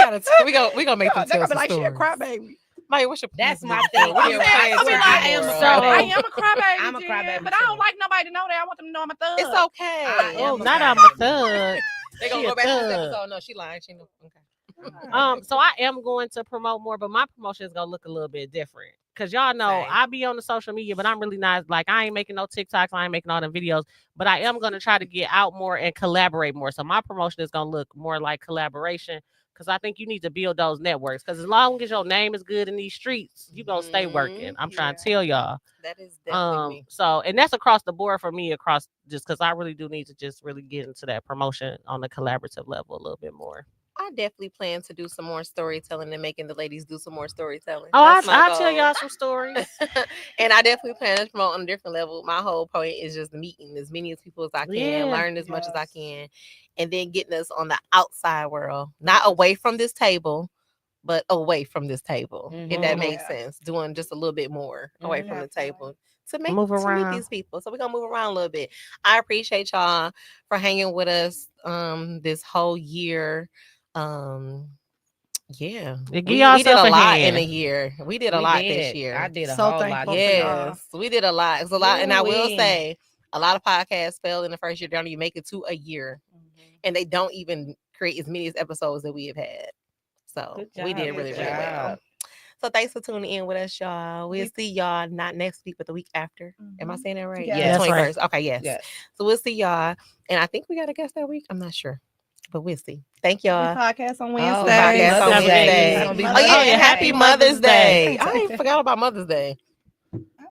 Speaker 1: gonna make them
Speaker 2: They're
Speaker 1: tell
Speaker 2: gonna be
Speaker 1: some
Speaker 2: like, she a
Speaker 1: stories.
Speaker 2: crybaby.
Speaker 1: Mike, what's your
Speaker 3: That's
Speaker 1: plans
Speaker 3: my
Speaker 1: moving
Speaker 3: thing.
Speaker 1: forward? What are
Speaker 3: Yeah,
Speaker 1: your plans
Speaker 3: I
Speaker 1: moving
Speaker 3: am
Speaker 1: forward?
Speaker 3: so-
Speaker 2: I am a crybaby.
Speaker 3: I'm a
Speaker 2: Jen,
Speaker 3: crybaby
Speaker 2: but I
Speaker 3: too.
Speaker 2: don't like nobody to know that. I want them to know I'm a thug.
Speaker 1: It's okay.
Speaker 3: I
Speaker 4: Oh,
Speaker 3: am a
Speaker 4: not
Speaker 3: crybaby.
Speaker 4: I'm a thug.
Speaker 1: They gonna
Speaker 4: She
Speaker 1: go
Speaker 4: a
Speaker 1: back to this
Speaker 4: thug.
Speaker 1: episode. No, she lying. She know. Okay.
Speaker 4: So I am going to promote more, but my promotion is gonna look a little bit different. Cause y'all know
Speaker 1: Same.
Speaker 4: I be on the social media, but I'm really not like I ain't making no TikToks, I ain't making all the videos, but I am gonna try to get out more and collaborate more. So my promotion is gonna look more like collaboration. Cause I think you need to build those networks. Cause as long as your name is good in these streets, you gonna stay working. I'm trying to tell y'all.
Speaker 1: That is definitely me.
Speaker 4: So and that's across the board for me, across just because I really do need to just really get into that promotion on the collaborative level a little bit more.
Speaker 1: I definitely plan to do some more storytelling and making the ladies do some more storytelling.
Speaker 4: Oh,
Speaker 1: That's my
Speaker 4: I'll tell
Speaker 1: goal.
Speaker 4: y'all some stories.
Speaker 1: And I definitely plan to promote on a different level. My whole point is just meeting as many as people as I can,
Speaker 4: Yeah.
Speaker 1: learn as much as I
Speaker 2: Yes.
Speaker 1: can, and then getting us on the outside world, not away from this table, but away from this table. If that
Speaker 3: Mhm.
Speaker 1: makes
Speaker 2: Yeah.
Speaker 1: sense, doing just a little bit more away from the
Speaker 2: Definitely.
Speaker 1: table to make
Speaker 4: Move
Speaker 1: to meet
Speaker 4: around.
Speaker 1: these people. So we're gonna move around a little bit. I appreciate y'all for hanging with us this whole year. Yeah,
Speaker 4: Yeah, give
Speaker 1: we did
Speaker 4: yourself
Speaker 1: a
Speaker 4: a
Speaker 1: lot in a
Speaker 4: hand.
Speaker 1: year. We did a
Speaker 3: We
Speaker 1: lot
Speaker 3: did.
Speaker 1: this year.
Speaker 3: I did a
Speaker 2: So
Speaker 3: whole lot.
Speaker 2: thankful
Speaker 3: this
Speaker 2: for
Speaker 3: year.
Speaker 2: y'all.
Speaker 1: Yes, we did a lot. It's a lot, and I will
Speaker 3: Ooh-wee.
Speaker 1: say a lot of podcasts fail in the first year. They don't even make it to a year, and they don't even create as many as episodes that we have had. So
Speaker 3: Good
Speaker 1: we did
Speaker 3: job,
Speaker 1: really,
Speaker 2: good
Speaker 1: really well.
Speaker 3: job.
Speaker 1: So thanks for tuning in with us, y'all. We'll
Speaker 2: We-
Speaker 1: see y'all not next week, but the week after. Am I
Speaker 2: Mhm.
Speaker 1: saying that right?
Speaker 2: Yes.
Speaker 1: Yeah,
Speaker 4: That's right.
Speaker 1: 21st. Okay, yes.
Speaker 3: Yes.
Speaker 1: So we'll see y'all, and I think we got a guest that week. I'm not sure, but we'll see. Thank
Speaker 2: We
Speaker 1: y'all.
Speaker 2: podcast on
Speaker 3: Oh,
Speaker 2: Wednesday.
Speaker 1: Podcast on
Speaker 4: Mother's Day.
Speaker 1: Wednesday.
Speaker 2: Happy
Speaker 1: Oh
Speaker 2: Mother's
Speaker 1: yeah,
Speaker 2: Day.
Speaker 1: happy Mother's Day. I
Speaker 2: Day.
Speaker 1: ain't forgot about Mother's Day.